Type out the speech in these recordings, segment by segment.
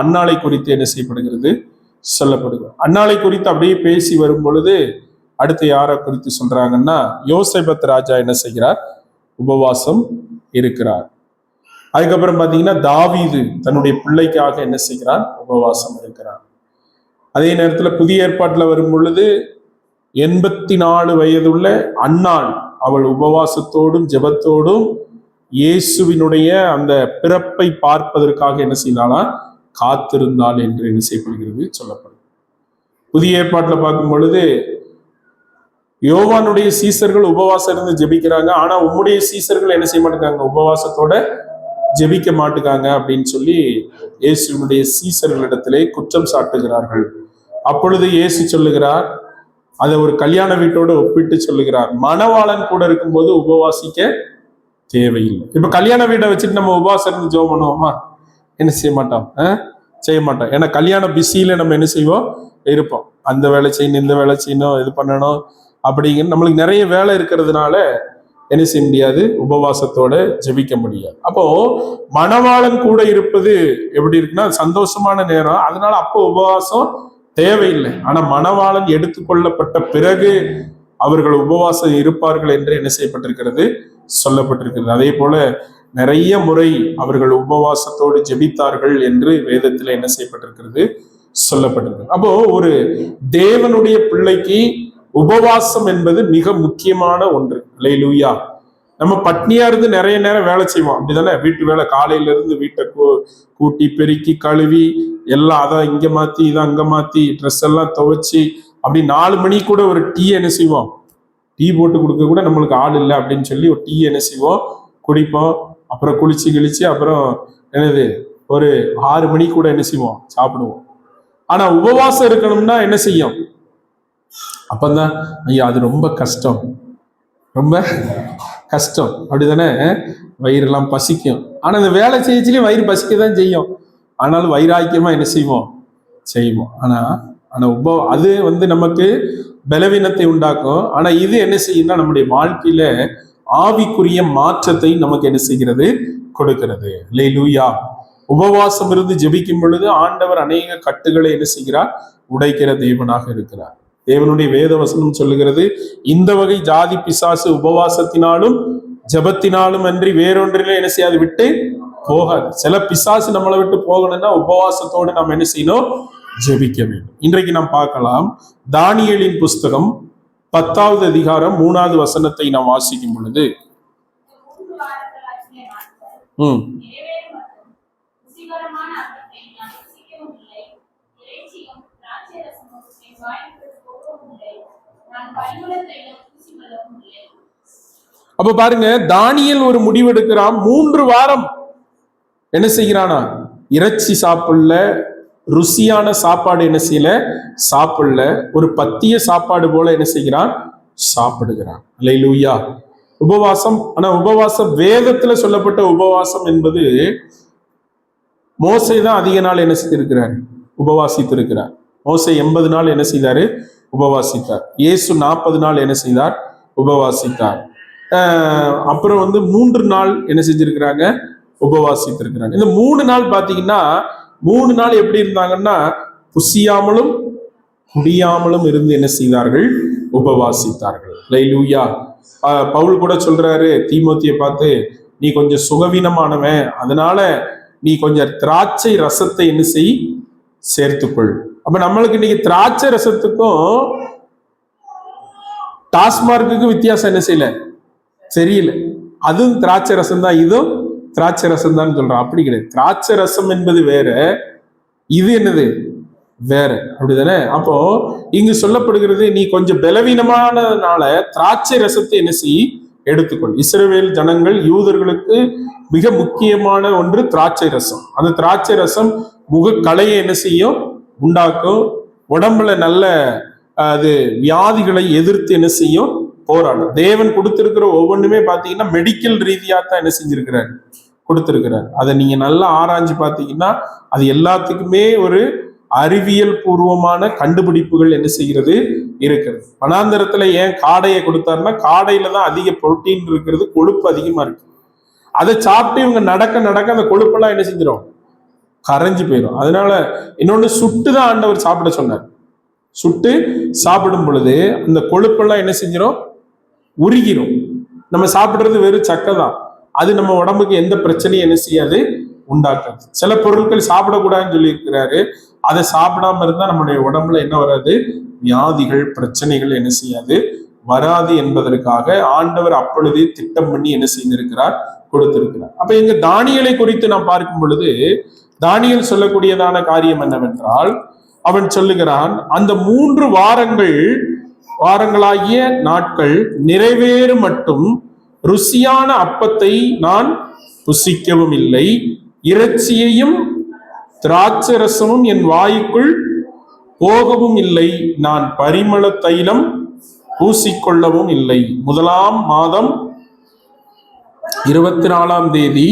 அன்னாளை குறித்து என்ன செய்யப்படுகிறது, சொல்லப்படுகிறது. அன்னாளை குறித்து அப்படியே பேசி வரும் பொழுது அடுத்து யாரை குறித்து சொல்றாங்கன்னா, யோசேபத் ராஜா என்ன செய்கிறார், உபவாசம் இருக்கிறார். அதுக்கப்புறம் பாத்தீங்கன்னா தாவீது தன்னுடைய பிள்ளைக்காக என்ன செய்கிறார், உபவாசம் இருக்கிறார். அதே நேரத்துல புதிய ஏற்பாட்டுல வரும் பொழுது 84 வயதுள்ள அன்னாள் அவள் உபவாசத்தோடும் ஜெபத்தோடும் இயேசுவினுடைய அந்த பிறப்பை பார்ப்பதற்காக என்ன செய்தாளா, காத்திருந்தாள் என்று என்ன செய்யப்படுகிறது, சொல்லப்படுது. புதிய ஏற்பாட்டுல பார்க்கும் பொழுது யோவானுடைய சீசர்கள் உபவாசம் இருந்து ஜெபிக்கிறாங்க, ஆனா உம்முடைய சீசர்கள் என்ன செய்ய மாட்டேங்காங்க, உபவாசத்தோட ஜெபிக்க மாட்டுக்காங்க அப்படின்னு சொல்லி இயேசுவினுடைய சீசர்களிடத்திலே குற்றம் சாட்டுகிறார்கள். அப்பொழுது இயேசு சொல்லுகிறார், அதை ஒரு கல்யாண வீட்டோட ஒப்பிட்டு சொல்லுகிறார், மணவாளன் கூட இருக்கும்போது உபவாசிக்க தேவையில்லை. இப்ப கல்யாண வீட்டை வச்சுட்டு நம்ம உபவாசம் இருந்து ஜெபம் பண்ணுவோமா, என்ன செய்ய மாட்டோம், செய்ய மாட்டோம். ஏன்னா கல்யாண பிஸியில நம்ம என்ன செய்வோம், இருப்போம். அந்த வேலை செய்யணும், இந்த வேலை செய்யணும், இது பண்ணணும் அப்படிங்கிற நம்மளுக்கு நிறைய வேலை இருக்கிறதுனால என்ன செய்ய முடியாது, உபவாசத்தோட ஜெபிக்க முடியாது. அப்போ மணவாளன் கூட இருப்பது எப்படி இருக்குன்னா சந்தோஷமான நேரம், அதனால அப்போ உபவாசம் தேவையில்லை. ஆனா மணவாளன் எடுத்துக்கொள்ளப்பட்ட பிறகு அவர்கள் உபவாசம் இருப்பார்கள் என்று என்ன செய்யப்பட்டிருக்கிறது, சொல்லப்பட்டிருக்கிறது. அதே போல நிறைய முறை அவர்கள் உபவாசத்தோடு ஜெபித்தார்கள் என்று வேதத்துல என்ன செய்யப்பட்டிருக்கிறது, சொல்லப்பட்டிருக்கிறது. அப்போ ஒரு தேவனுடைய பிள்ளைக்கு உபவாசம் என்பது மிக முக்கியமான ஒன்று. அல்லேலூயா. நம்ம பட்னியா இருந்து நிறைய நேரம் வேலை செய்வோம், அப்படிதானே? வீட்டு வேலை காலையில இருந்து வீட்டை கூட்டி பெருக்கி கழுவி எல்லாம் அதை இங்க மாத்தி இதை அங்க மாத்தி ட்ரெஸ் எல்லாம் துவைச்சி அப்படி 4 மணி கூட ஒரு டீ என்ன செய்வோம், டீ போட்டு கொடுக்க கூட நம்மளுக்கு ஆள் இல்லை அப்படின்னு சொல்லி ஒரு டீ என்ன செய்வோம், குடிப்போம். அப்புறம் குளிச்சு கிழிச்சு அப்புறம் என்னது ஒரு 6 மணி கூட என்ன செய்வோம், சாப்பிடுவோம். ஆனா உபவாசம் இருக்கணும்னா என்ன செய்யும், அப்பந்தான் ஐயா அது ரொம்ப கஷ்டம், ரொம்ப கஷ்டம், அப்படிதானே? வயிறெல்லாம் பசிக்கும். ஆனா இந்த வேலை செய்யச்சுலேயும் வயிறு பசிக்கதான் செய்யும், ஆனாலும் வைராக்கியமா என்ன செய்வோம், செய்வோம். ஆனா அது நமக்கு பலவீனத்தை உண்டாக்கும். ஆனா இது என்ன செய்யும்னா நம்முடைய வாழ்க்கையில ஆவிக்குரிய மாற்றத்தை நமக்கு என்ன செய்கிறது, கொடுக்கிறது. அல்லேலூயா. உபவாசம் இருந்து ஜெபிக்கும் பொழுது ஆண்டவர் அநேக கட்டுகளை என்ன செய்கிறார், உடைக்கிற தேவனாக இருக்கிறார். தேவனுடைய வேத வசனம் சொல்லுகிறது, இந்த வகை ஜாதி பிசாசு உபவாசத்தினாலும் ஜெபத்தினாலும் அன்றி வேறொன்றிலே என்ன செய்யாது, விட்டு போகாது. சில பிசாசு நம்மளை விட்டு போகணும்னா உபவாசத்தோடு நாம் என்ன செய்யணும், ஜெபிக்க வேண்டும். இன்றைக்கு நாம் பார்க்கலாம், தானியேலின் புஸ்தகம் 10வது அதிகாரம் 3வது வசனத்தை நாம் வாசிக்கும் பொழுது அப்ப பாருங்க, தானியேல் ஒரு முடிவெடுக்கிறான். 3 வாரம் என்ன செய்கிறானா, இறைச்சி சாப்பிடல, ருசியான சாப்பாடு என்ன செய்யல, சாப்பிடல, ஒரு பத்திய சாப்பாடு போல என்ன செய்கிறான், சாப்பிடுகிறான். அல்லேலூயா. உபவாசம். ஆனா உபவாசம் வேதத்துல சொல்லப்பட்ட உபவாசம் என்பது மோசே தான் அதிக நாள் என்ன செய்திருக்கிறார், உபவாசித்து இருக்கிறார். மோசே 80 நாள் என்ன செய்தாரு, உபவாசித்தார். இயேசு 40 நாள் என்ன செய்தார், உபவாசித்தார். அப்புறம் 3 நாள் என்ன செஞ்சிருக்கிறாங்க, உபவாசித்து இருக்கிறாங்க. இந்த 3 நாள் பாத்தீங்கன்னா 3 நாள் எப்படி இருந்தாங்கன்னா புசியாமலும் குடியாமலும் இருந்து என்ன செய்தார்கள், உபவாசித்தார்கள். அல்லேலூயா. பவுல் கூட சொல்றாரு தீமோத்தியை பார்த்து, நீ கொஞ்சம் சுகவீனமானவன், அதனால நீ கொஞ்சம் திராட்சை ரசத்தை என்ன செய், சேர்த்துக்கொள். அப்ப நம்மளுக்கு இன்னைக்கு திராட்சை ரசத்துக்கும் டாஸ்மார்க்குக்கும் வித்தியாசம் என்ன செய்யல, தெரியல. அதுவும் திராட்சை ரசம் தான், இதுவும் திராட்சை ரசம் தான் சொல்றான். அப்படி கிடையாது. திராட்சை ரசம் என்பது வேற, இது என்னது வேற, அப்படிதானே? அப்போ இங்கு சொல்லப்படுகிறது, நீ கொஞ்சம் பலவீனமானதுனால திராட்சை ரசத்தை என்ன செய், எடுத்துக்கொள். இஸ்ரவேல் ஜனங்கள் யூதர்களுக்கு மிக முக்கியமான ஒன்று திராட்சை ரசம். அந்த திராட்சை ரசம் முகக்கலையை என்ன செய்யும், உண்டாக்கும். உடம்புல நல்ல அது வியாதிகளை எதிர்த்து என்ன செய்யும், போராடும். தேவன் கொடுத்திருக்கிற ஒவ்வொன்றுமே பாத்தீங்கன்னா மெடிக்கல் ரீதியா தான் என்ன செஞ்சிருக்கிறார், கொடுத்திருக்கிறார். அதை நீங்க நல்லா ஆராய்ஞ்சு பாத்தீங்கன்னா அது எல்லாத்துக்குமே ஒரு அறிவியல் பூர்வமான கண்டுபிடிப்புகள் என்ன செய்கிறது, இருக்கிறது. வனாந்தரத்துல ஏன் காடையை கொடுத்தாருன்னா, காடையில தான் அதிக புரோட்டீன் இருக்கிறது, கொழுப்பு அதிகமா இருக்கு. அதை சாப்பிட்டு இவங்க நடக்க நடக்க அந்த கொழுப்பெல்லாம் என்ன செஞ்சிடும், கரைஞ்சு போயிடும். அதனால இன்னொன்னு சுட்டுதான் ஆண்டவர் சாப்பிட சொன்னார். சுட்டு சாப்பிடும் பொழுது அந்த கொழுப்பெல்லாம் என்ன செஞ்சிடும்? உருகிரும். நம்ம சாப்பிடுறது வெறும் சக்கை தான். அது நம்ம உடம்புக்கு எந்த பிரச்சனையும் என்ன செய்யாது? உண்டாக்காது. சில பொருட்கள் சாப்பிடக்கூடாதுன்னு சொல்லி இருக்கிறாரு. அதை சாப்பிடாம இருந்தா நம்முடைய உடம்புல என்ன வராது? வியாதிகள், பிரச்சனைகள் என்ன செய்யாது? வராது என்பதற்காக ஆண்டவர் அப்பொழுதே திட்டம் பண்ணி என்ன செய்திருக்கிறார்? கொடுத்திருக்கிறார். அப்ப இங்க தானியேலை குறித்து நாம் பார்க்கும் பொழுது தானியேல் சொல்லக்கூடியதான காரியம் என்னவென்றால், அவன் சொல்லுகிறான், அந்த 3 வாரங்களாகிய நாட்கள் நிறைவேறும் மட்டும் ருசியான அப்பத்தை நான் புசிக்கவும் இல்லை, இறைச்சியையும் திராட்சை ரசமும் என் வாய்க்குள் போகவும் இல்லை, நான் பரிமள தைலம் பூசிக்கொள்ளவும் இல்லை. 1ஆம் மாதம் 24ஆம் தேதி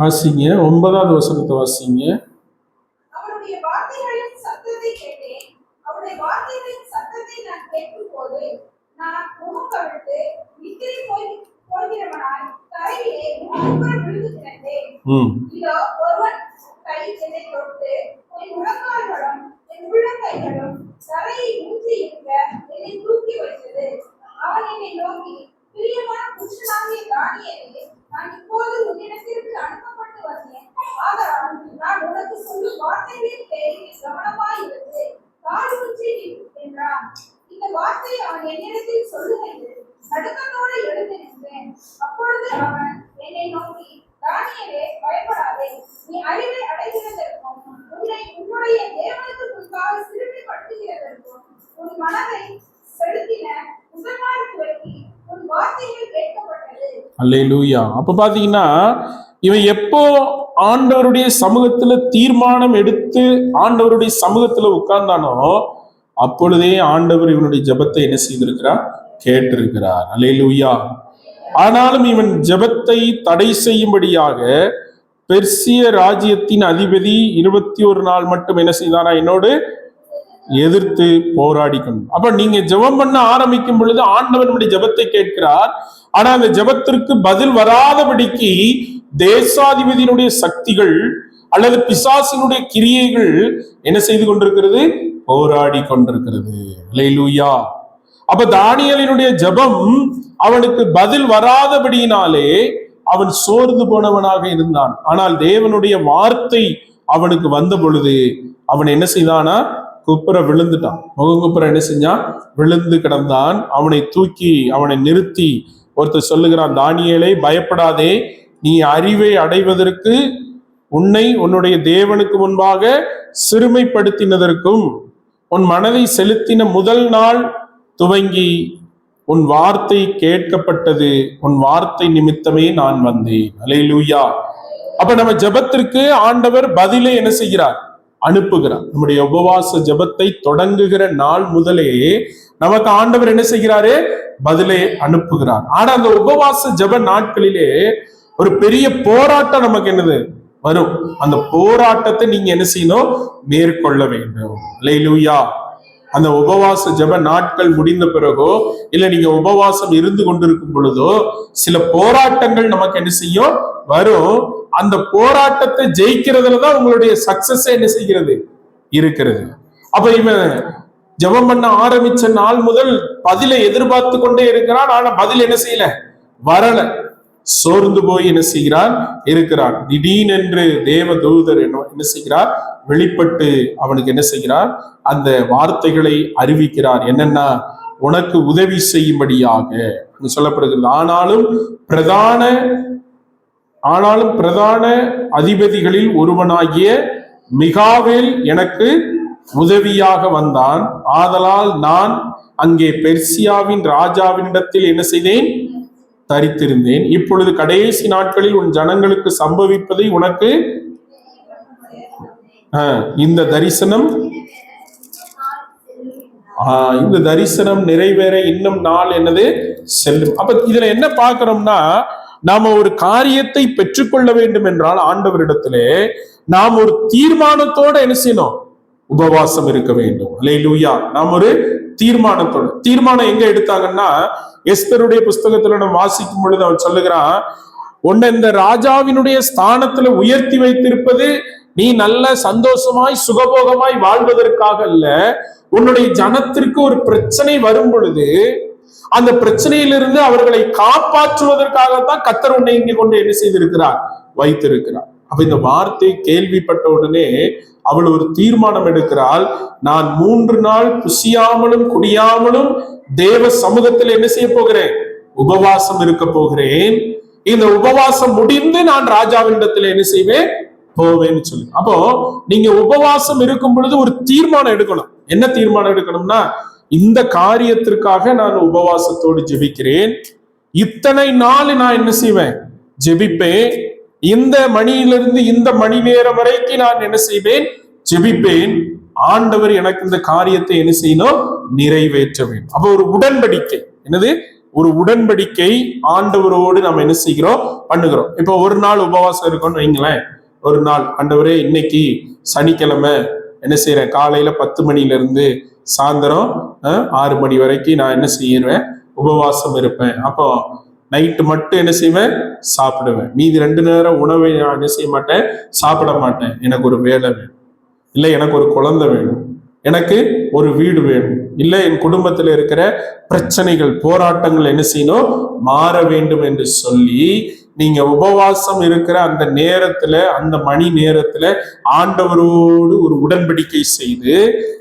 வாசிங்க, 9வது வசனத்தை வாசிங்க. அல்லேலூயா. அப்ப பாத்தீங்கன்னா இவன் எப்போ ஆண்டவருடைய சமூகத்துல தீர்மானம் எடுத்து ஆண்டவருடைய சமூகத்துல உட்கார்ந்தானோ அப்பொழுதே ஆண்டவர் இவனுடைய ஜெபத்தை என்ன செய்திருக்கிறார்? கேட்டிருக்கிறார். அல்லேலூயா. ஆனாலும் இவன் ஜெபத்தை தடை செய்யும்படியாக பெர்சிய ராஜ்யத்தின் அதிபதி 21 நாள் மட்டும் என்ன செய்தானா? என்னோடு எதிர்த்து போராடி கொண்டு. அப்ப நீங்க ஜெபம் பண்ண ஆரம்பிக்கும் பொழுது ஆண்டவர் நம்முடைய ஜெபத்தை கேட்கிறார். ஆனா அந்த ஜெபத்திற்கு பதில் வராதபடிக்கு தேசாதிபதியினுடைய சக்திகள் அல்லது பிசாசினுடைய கிரியைகள் என்ன செய்து கொண்டிருக்கிறது? போராடி கொண்டிருக்கிறது. அல்லேலூயா. அப்ப தானியேலினுடைய ஜெபம் அவனுக்கு பதில் வராதபடியினாலே அவன் சோர்ந்து போனவனாக இருந்தான். ஆனால் தேவனுடைய வார்த்தை அவனுக்கு வந்த பொழுது அவன் என்ன செய்தானா? குப்புற விழுந்துட்டான். முகங்குப்புற என்ன செஞ்சான்? விழுந்து கிடந்தான். அவனை தூக்கி அவனை நிறுத்தி ஒருத்தர் சொல்லுகிறான், தானியேலை பயப்படாதே, நீ அறிவை அடைவதற்கு உன்னை உன்னுடைய தேவனுக்கு முன்பாக சிறுமைப்படுத்தினதற்கும் உன் மனதை செலுத்தின முதல் நாள் துவங்கி உன் வார்த்தை கேட்கப்பட்டது, உன் வார்த்தை நிமித்தமே நான் வந்தேன். அல்லேலூயா. அப்ப நம்ம ஜெபத்திற்கு ஆண்டவர் பதிலை என்ன செய்கிறார்? அனுப்புகிறார். நம்முடைய உபவாச ஜெபத்தை தொடங்குகிற நாள் முதலே நமக்கு ஆண்டவர் என்ன செய்கிறாரு? பதிலை அனுப்புகிறார். ஆனா அந்த உபவாச ஜெப நாட்களிலே ஒரு பெரிய போராட்டம் நமக்கு என்னது வரும். அந்த போராட்டத்தை நீங்க என்ன செய்யணும்? மேற்கொள்ள வேண்டும். அல்லேலூயா. அந்த உபவாச ஜெப நாட்கள் முடிந்த பிறகோ இல்ல நீங்க உபவாசம் இருந்து கொண்டிருக்கும் பொழுதோ சில போராட்டங்கள் நமக்கு என்ன செய்யும்? வரும். அந்த போராட்டத்தை ஜெயிக்கிறதுலதான் உங்களுடைய சக்சஸ் என்ன செய்கிறது? இருக்கிறது. அப்ப இவன் ஜெபம் பண்ண ஆரம்பிச்ச நாள் முதல் பதிலை எதிர்பார்த்து கொண்டே இருக்கிறான். ஆனா பதில் என்ன செய்யல? வரல. சோர்ந்து போய் என்ன செய்கிறார்? இருக்கிறார். திடீரென்று தேவ தூதர் என்ன செய்கிறார்? வெளிப்பட்டு அவனுக்கு என்ன செய்கிறார்? அந்த வார்த்தைகளை அறிவிக்கிறார். என்னன்னா, உனக்கு உதவி செய்யும்படியாக சொல்லப்படுகிறது. ஆனாலும் பிரதான அதிபதிகளில் ஒருவனாகிய மிகாவேல் எனக்கு உதவியாக வந்தான். ஆதலால் நான் அங்கே பெர்சியாவின் ராஜாவினிடத்தில் என்ன செய்தேன்? தரித்திருந்தேன். இப்பொழுது கடைசி நாட்களில் உன் ஜனங்களுக்கு சம்பவிப்பதை உனக்கு இந்த தரிசனம் நிறைவேற இன்னும் நாள் என்னது செல்லும். அப்ப இதுல என்ன பார்க்கிறோம்னா, நாம ஒரு காரியத்தை பெற்றுக்கொள்ள வேண்டும் என்றால் ஆண்டவரிடத்திலே நாம் ஒரு தீர்மானத்தோட என்ன செய்யணும்? உபவாசம் இருக்க வேண்டும். அல்லேலூயா. நாம் ஒரு தீர்மானத்தோட. தீர்மானம் எங்க எடுத்தாங்கன்னா, எஸ்தருடைய புஸ்தகத்துல நம்ம வாசிக்கும் பொழுது அவன் சொல்லுகிறான், உன்னை இந்த ராஜாவினுடைய ஸ்தானத்துல உயர்த்தி வைத்திருப்பது நீ நல்ல சந்தோஷமாய் சுகபோகமாய் வாழ்வதற்காக அல்ல, உன்னுடைய ஜனத்திற்கு ஒரு பிரச்சனை வரும் பொழுது அந்த பிரச்சனையிலிருந்து அவர்களை காப்பாற்றுவதற்காகத்தான் கர்த்தர் உன்னை இங்கே கொண்டு என்ன செய்திருக்கிறார்? வைத்திருக்கிறார். அப்ப இந்த வார்த்தை கேள்விப்பட்ட உடனே அவள் ஒரு தீர்மானம் எடுக்கிறாள். நான் 3 நாள் புசியாமலும் குடியாமலும் தேவ சமூகத்தில் என்ன செய்ய போகிறேன்? உபவாசம் இருக்க போகிறேன். இந்த உபவாசம் முடிந்து நான் ராஜாவினிடத்தில் என்ன செய்வேன்? போவேன்னு சொல்லி. அப்போ நீங்க உபவாசம் இருக்கும் பொழுது ஒரு தீர்மானம் எடுக்கணும். என்ன தீர்மானம் எடுக்கணும்னா, இந்த காரியத்திற்காக நான் உபவாசத்தோடு ஜெபிக்கிறேன், இத்தனை நாள் நான் என்ன செய்வேன்? ஜெபிப்பேன். இந்த மணியிலிருந்து இந்த மணி நேரம் வரைக்கும் நான் என்ன செய்வேன்? ஜெபிப்பேன். ஆண்டவர் எனக்கு இந்த காரியத்தை என்ன செய்யணும்? நிறைவேற்ற வேண்டும். அப்ப ஒரு உடன்படிக்கை. என்னது? ஒரு உடன்படிக்கை ஆண்டவரோடு நம்ம என்ன செய்கிறோம்? பண்ணுகிறோம். இப்ப ஒரு நாள் உபவாசம் இருக்கோம்னு வைங்களேன். ஒரு நாள், ஆண்டவரே இன்னைக்கு சனிக்கிழமை என்ன செய்யறேன்? காலையில 10 மணில இருந்து சாயந்தரம் 6 மணி வரைக்கும் நான் என்ன செய்யறேன்? உபவாசம் இருப்பேன். அப்போ நைட்டு மட்டும் என்ன செய்வேன்? சாப்பிடுவேன். மீதி 2 நேரம் உணவை நான் என்ன செய்ய மாட்டேன்? சாப்பிட மாட்டேன். எனக்கு ஒரு வேலை வேணும், இல்லை எனக்கு ஒரு குழந்தை வேணும், எனக்கு ஒரு வீடு வேணும், இல்லை என் குடும்பத்தில் இருக்கிற பிரச்சனைகள் போராட்டங்கள் என்ன செய்யணும்? மாற வேண்டும் என்று சொல்லி நீங்க உபவாசம் இருக்கிற அந்த நேரத்துல, அந்த மணி நேரத்துல ஆண்டவரோடு ஒரு உடன்படிக்கை செய்து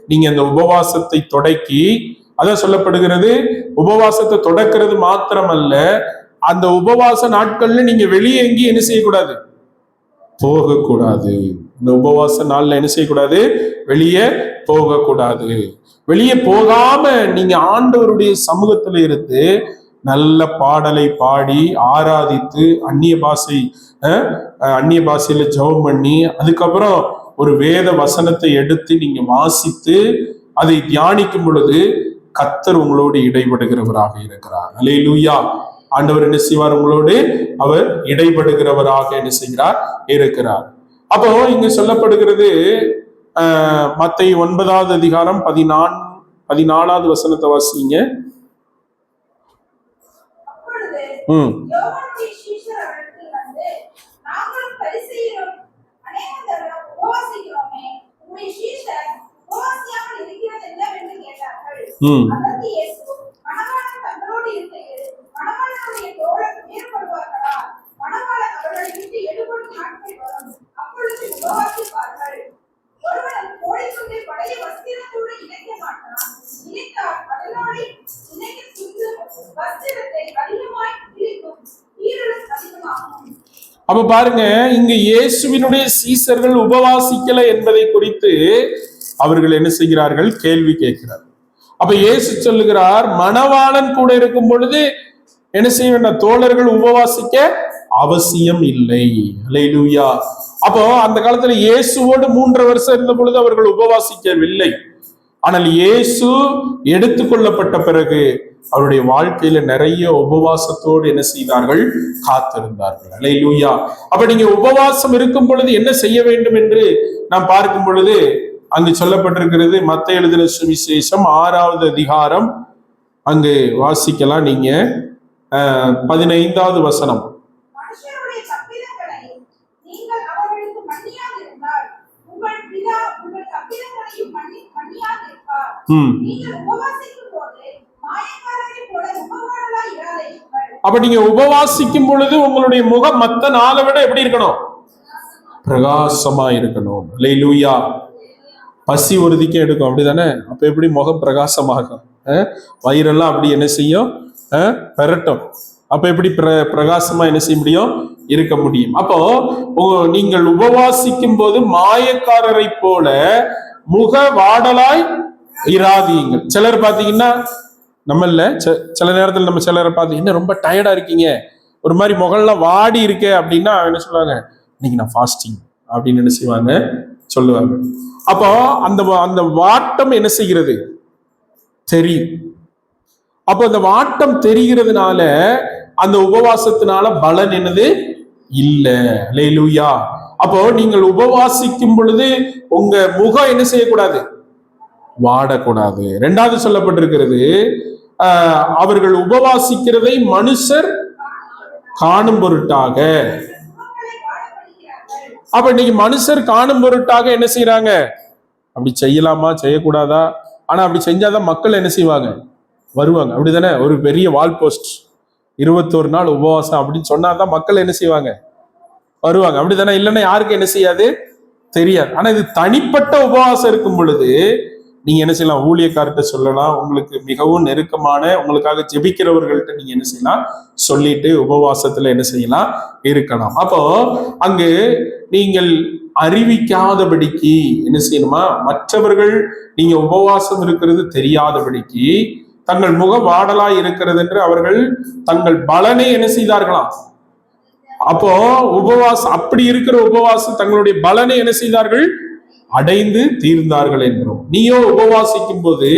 நீங்க அந்த உபவாசத்தை தொடக்கி, அதான் சொல்லப்படுகிறது, உபவாசத்தை தொடக்கிறது மாத்திரமல்ல, அந்த உபவாச நாட்கள்ல நீங்க வெளியே எங்கேயும் என்ன செய்யக்கூடாது? போகக்கூடாது. இந்த உபவாச நாள்ல என்ன செய்யக்கூடாது? வெளியே போகக்கூடாது. வெளியே போகாம நீங்க ஆண்டவருடைய சமூகத்துல இருந்து நல்ல பாடலை பாடி ஆராதித்து அந்நிய பாஷையில ஜெபம் பண்ணி, அதுக்கப்புறம் ஒரு வேத வசனத்தை எடுத்து நீங்க வாசித்து அதை தியானிக்கும் பொழுது கர்த்தர் உங்களோடு இடைபடுகிறவராக இருக்கிறார். அல்லேலூயா. ஆண்டவர் என்ன செய்வார்? உங்களோடு அவர் இடைபடுகிறவராக என்ன செய்கிறார்? இருக்கிறார். அப்போ இங்க சொல்லப்படுகிறது, மத்தேயு 9வது அதிகாரம் 14வது வசனத்தை வாசிங்க. அப்ப பாருங்க, இங்க இயேசுவினுடைய சீசர்கள் உபவாசிக்கல என்பதை குறித்து அவர்கள் என்ன செய்கிறார்கள்? கேள்வி கேட்கிறார். அப்ப இயேசு சொல்லுகிறார், மணவாளன் கூட இருக்கும் பொழுது என்ன செய்ய வேண்டாம்? தோழர்கள் உபவாசிக்க அவசியம் இல்லை. அல்லேலூயா. அப்போ அந்த காலத்துல இயேசுவோடு 3 வருஷம் இருந்த பொழுது அவர்கள் உபவாசிக்கவில்லை. ஆனால் இயேசு எடுத்துக்கொள்ளப்பட்ட பிறகு அவருடைய வாழ்க்கையில நிறைய உபவாசத்தோடு என்ன செய்தார்கள்? காத்திருந்தார்கள். அல்லேலூயா. அப்ப நீங்க உபவாசம் இருக்கும் பொழுது என்ன செய்ய வேண்டும் என்று நாம் பார்க்கும் பொழுது அங்கு சொல்லப்பட்டிருக்கிறது. மத்தேயு எழுதின சுவிசேஷம் 6வது அதிகாரம் அங்கு வாசிக்கலாம். நீங்க 15வது வசனம். அப்ப நீங்க உபவாசிக்கும் பொழுது உங்களுடைய முகம் மத்த நாளை விட எப்படி இருக்கணும்? பிரகாசமா இருக்கணும். அல்லேலூயா. பசி ஒருதிக்கு எடுக்கும், அப்படிதானே? அப்ப எப்படி முகம் பிரகாசமாகும்? வயிறெல்லாம் அப்படி என்ன செய்யும்? பெரட்டும். அப்ப எப்படி பிரகாசமா என்ன செய்ய முடியும்? இருக்க முடியும். அப்போ நீங்கள் உபவாசிக்கும் போது மாயக்காரரை போல முக வாடலாய் இராதீங்கள். சிலர் பாத்தீங்கன்னா நம்மள சில நேரத்தில் நம்ம சிலரை பார்த்து என்ன ரொம்ப டயர்டா இருக்கீங்க, ஒரு மாதிரி முகம்லாம் வாடி இருக்கே அப்படின்னா என்ன சொல்லுவாங்க, இன்னைக்கு நான் ஃபாஸ்டிங் அப்படின்னு என்ன செய்வாங்க சொல்லுவாங்க. அப்போ அந்த அந்த வாட்டம் என்ன செய்கிறது தெரியும். அப்போ அந்த வாட்டம் தெரிகிறதுனால அந்த உபவாசத்தினால பலன் என்னது இல்ல. அல்லேலூயா. அப்போ நீங்கள் உபவாசிக்கும் பொழுது உங்க முகம் என்ன செய்யக்கூடாது, வாடக்கூடாது. இரண்டாவது சொல்லப்பட்டிருக்கிறது, அவர்கள் உபவாசிக்கிறதை மனுஷர் காணும் பொருட்டாக. அப்ப இன்னைக்கு மனுஷர் காணும் பொருட்டாக என்ன செய்யறாங்க, அப்படி செய்யலாமா செய்யக்கூடாதா, ஆனா அப்படி செஞ்சாதான் மக்கள் என்ன செய்வாங்க, வருவாங்க. அப்படிதானே? ஒரு பெரிய வால் போஸ்ட் 21 நாள் உபவாசம் அப்படின்னு சொன்னாதான் மக்கள் என்ன செய்வாங்க, வருவாங்க. அப்படிதானே? இல்லைன்னா யாருக்கு என்ன செய்யாது தெரியாது. ஆனா இது தனிப்பட்ட உபவாசம் இருக்கும் பொழுது நீங்க என்ன செய்யலாம், ஊழியக்கார்ட்ட சொல்லலாம், உங்களுக்கு மிகவும் நெருக்கமான உங்களுக்காக ஜெபிக்கிறவர்கள்ட்ட நீங்க என்ன செய்யலாம் சொல்லிட்டு உபவாசத்துல என்ன செய்யலாம் இருக்கலாம். அப்போ அங்கு நீங்கள் அறிவிக்காதபடிக்கு என்ன செய்யணுமா, மற்றவர்கள் நீங்க உபவாசம் இருக்கிறது தெரியாதபடிக்கு தங்கள் முக வாடலாய் இருக்கிறது என்று அவர்கள் தங்கள் பலனை என்ன செய்தார்களாம். அப்போ உபவாசம் அப்படி இருக்கிற உபவாசம் தங்களுடைய பலனை என்ன செய்தார்கள், அடைந்து தீர்ந்தார்கள் என்றும். நீயோ உபவாசிக்கும் போது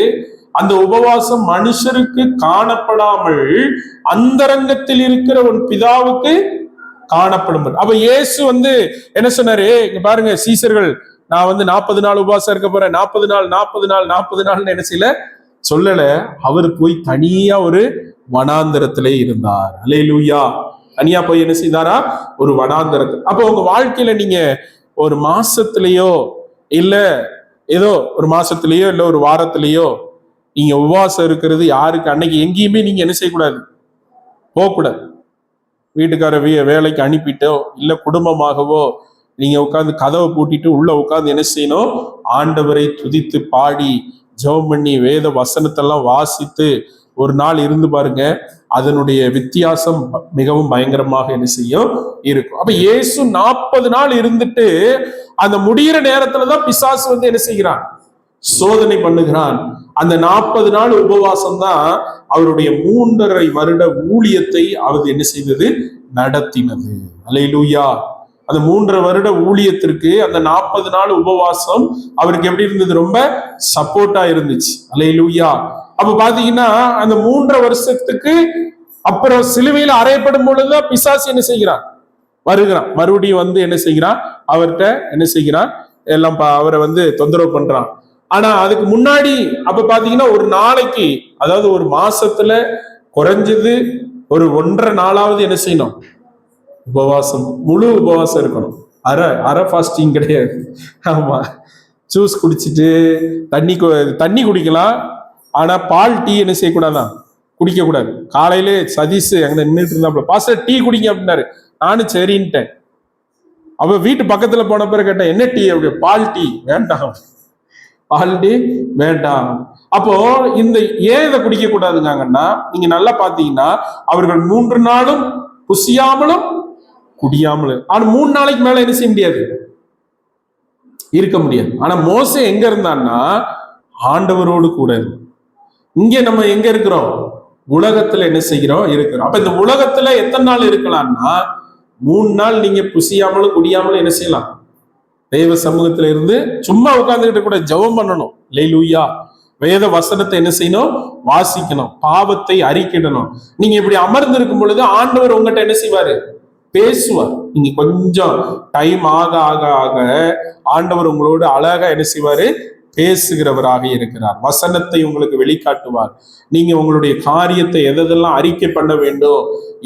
அந்த உபவாசம் மனுஷருக்கு காணப்படாமல் அந்தரங்கத்தில் இருக்கிற உன் பிதாவுக்கு காணப்படும். அப்ப இயேசு என்ன சொன்னாரு, இங்க பாருங்க சீசர்கள், நான் 40 நாள் உபவாசம் இருக்க போறேன், 40 நாள் என்ன செய்யல சொல்லல. அவர் போய் தனியா ஒரு வனாந்தரத்திலே இருந்தார். அல்லேலூயா. தனியா போய் என்ன செய்தாரா, ஒரு வனாந்தரத்தில். அப்போ உங்க வாழ்க்கையில நீங்க ஒரு மாசத்திலேயோ இல்ல ஏதோ ஒரு மாசத்திலேயோ இல்ல ஒரு வாரத்திலேயோ நீங்க உபவாசம் இருக்கிறது யாருக்கு, அன்னைக்கு எங்கேயுமே நீங்க என்ன செய்யக்கூடாது, போகக்கூடாது. வீட்டுக்கார வேலைக்கு அனுப்பிட்டோ இல்ல குடும்பமாகவோ நீங்க உட்கார்ந்து கதவை பூட்டிட்டு உள்ள உட்கார்ந்து என்ன செய்யணும், ஆண்டவரை துதித்து பாடி ஜெபம் பண்ணி வேத வசனத்தெல்லாம் வாசித்து ஒரு நாள் இருந்து பாருங்க, அதனுடைய வித்தியாசம் மிகவும் பயங்கரமாக என்ன செய்யும் இருக்கும். அப்ப இயேசு 40 நாள் இருந்துட்டு அந்த முடிகிற நேரத்துலதான் பிசாசு என்ன செய்கிறான், சோதனை பண்ணுகிறான். அந்த 40 நாள் உபவாசம் தான் அவருடைய 3.5 வருட ஊழியத்தை அவர் என்ன செய்தது, நடத்தினது. அல்லேலூயா. அந்த 3.5 வருட ஊழியத்திற்கு அந்த 40 நாள் உபவாசம் அவருக்கு எப்படி இருந்தது, ரொம்ப சப்போர்ட்டா இருந்துச்சு. அல்லேலூயா. அப்ப பாத்தீங்கன்னா அந்த 3.5 வருஷத்துக்கு அப்புறம் சிலுவையில் அறையப்படும் பொழுதுதான் பிசாசு என்ன செய்கிறான், வருகிறான். மறுபடியும் என்ன செய்கிறான், அவர்கிட்ட என்ன செய்கிறான், எல்லாம் அவரை தொந்தரவு பண்றான். ஆனா அதுக்கு முன்னாடி அப்ப பாத்தீங்கன்னா ஒரு நாளைக்கு, அதாவது ஒரு மாசத்துல குறைஞ்சது ஒரு 1.5 நாளாவது என்ன செய்யணும், உபவாசம், முழு உபவாசம் இருக்கணும். அரை ஃபாஸ்டிங் கிடையாது. ஆமா, ஜூஸ் குடிச்சிட்டு தண்ணி குடிக்கலாம், ஆனா பால் டீ என்ன செய்யக்கூடாதான், குடிக்க கூடாது. காலையில சதீஷ் அங்க நின்றுட்டு இருந்தாப்புல, பாஸ்டர் டீ குடிங்க அப்படின்னாரு. நானும் சரின்ட்டேன். அவ வீட்டு பக்கத்துல போன பிறகு கேட்டேன், என்ன டீ அப்படி, பால் டீ வேண்டாம், பால் டீ வேண்டாம். அப்போ ஏன் இதை குடிக்க கூடாதுங்கன்னா, நீங்க நல்லா பாத்தீங்கன்னா அவர்கள் 3 நாளும் புசியாமலும் குடியாமலும், ஆனா 3 நாளைக்கு மேல என்ன செய்ய முடியாது, இருக்க முடியாது. ஆனா மோசே எங்க இருந்தான்னா ஆண்டவரோடு கூட. இங்க நம்ம எங்க இருக்கிறோம், உலகத்துல என்ன செய்கிறோம், இருக்கிறோம். அப்ப இந்த உலகத்துல எத்தனை நாள் இருக்கலாம்னா 3 நாள் நீங்க புசியாமலும் குடியாமலும் என்ன செய்யலாம், தெய்வ சமூகத்துல இருந்து சும்மா உட்கார்ந்துகிட்டு கூட ஜெபம் பண்ணணும். அல்லேலூயா. வேத வசனத்தை என்ன செய்யணும், வாசிக்கணும், பாவத்தை அறிக்கிடணும். நீங்க இப்படி அமர்ந்து இருக்கும் பொழுது ஆண்டவர் உங்ககிட்ட என்ன செய்வாரு, பேசுவார். நீங்க கொஞ்சம் டைம் ஆக ஆக ஆக ஆண்டவர் உங்களோடு அழகா என்ன செய்வாரு, பேசுகிறவராக இருக்கிறார். வசனத்தை உங்களுக்கு வெளிக்காட்டுவார். நீங்க உங்களுடைய காரியத்தை எதெல்லாம் அறிக்கை பண்ண வேண்டும்,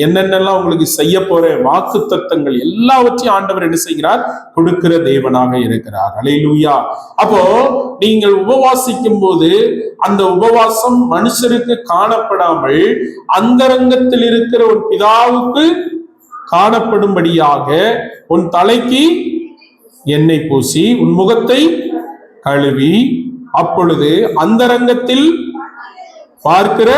என்னென்னலாம் உங்களுக்கு செய்ய போற வாக்கு தத்தங்கள் எல்லாவற்றையும் ஆண்டவர் என்ன செய்கிறார், கொடுக்கிற தேவனாக இருக்கிறார். அல்லேலூயா. அப்போ நீங்கள் உபவாசிக்கும் போது அந்த உபவாசம் மனுஷருக்கு காணப்படாமல் அந்தரங்கத்தில் இருக்கிற ஒரு பிதாவுக்கு காணப்படும்படியாக உன் தலைக்கு எண்ணெய் பூசி உன் முகத்தை கழுவி, அப்பொழுது அந்தரங்கத்தில் பார்க்கிற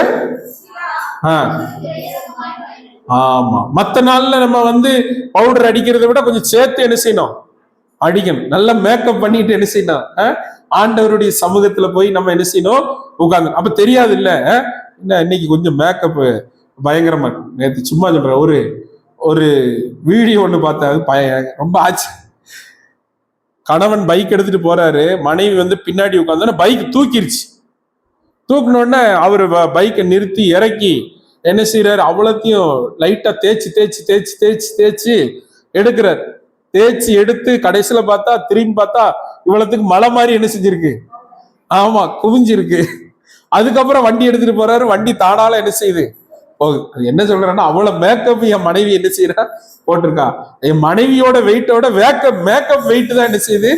ஆமா, மத்த நாள்ல நம்ம பவுடர் அடிக்கிறத விட கொஞ்சம் சேர்த்து என்ன செய்யணும், அடிக்கணும். நல்லா மேக்கப் பண்ணிட்டு என்ன செய்யணும், ஆண்டவருடைய சமூகத்துல போய் நம்ம என்ன செய்யணும், உட்கார்ந்து. அப்ப தெரியாது இல்ல, என்ன இன்னைக்கு கொஞ்சம் மேக்கப் பயங்கரமா இருக்கு. நேற்று சும்மா சொல்றேன், ஒரு ஒரு வீடியோ ஒண்ணு பார்த்தேன், ரொம்ப ஆச்சு. கணவன் பைக் எடுத்துட்டு போறாரு, மனைவி வந்து பின்னாடி உட்கார்ந்தோன்னா பைக் தூக்கிருச்சு. தூக்கினோடனே அவரு பைக்கை நிறுத்தி இறக்கி என்ன செய்யறாரு, அவ்வளோத்தையும் லைட்டா தேய்ச்சி தேய்ச்சி தேய்ச்சி தேய்ச்சி தேய்ச்சி எடுக்கிறார். தேய்ச்சி எடுத்து கடைசியில பார்த்தா, திரும்பி பார்த்தா இவ்வளவுக்கு மலை மாதிரி என்ன செஞ்சிருக்கு, ஆமா குவிஞ்சிருக்கு. அதுக்கப்புறம் வண்டி எடுத்துட்டு போறாரு, வண்டி தானால என்ன செய்யுது போகுது. என்ன சொல்றேன்னா, அவ்வளவு மேக்கப் என் மனைவி என்ன செய்யறா போட்டிருக்கா. என் மனைவியோட வெயிட்டோட மேக்கப் வெயிட் தான் என்ன செய்யுது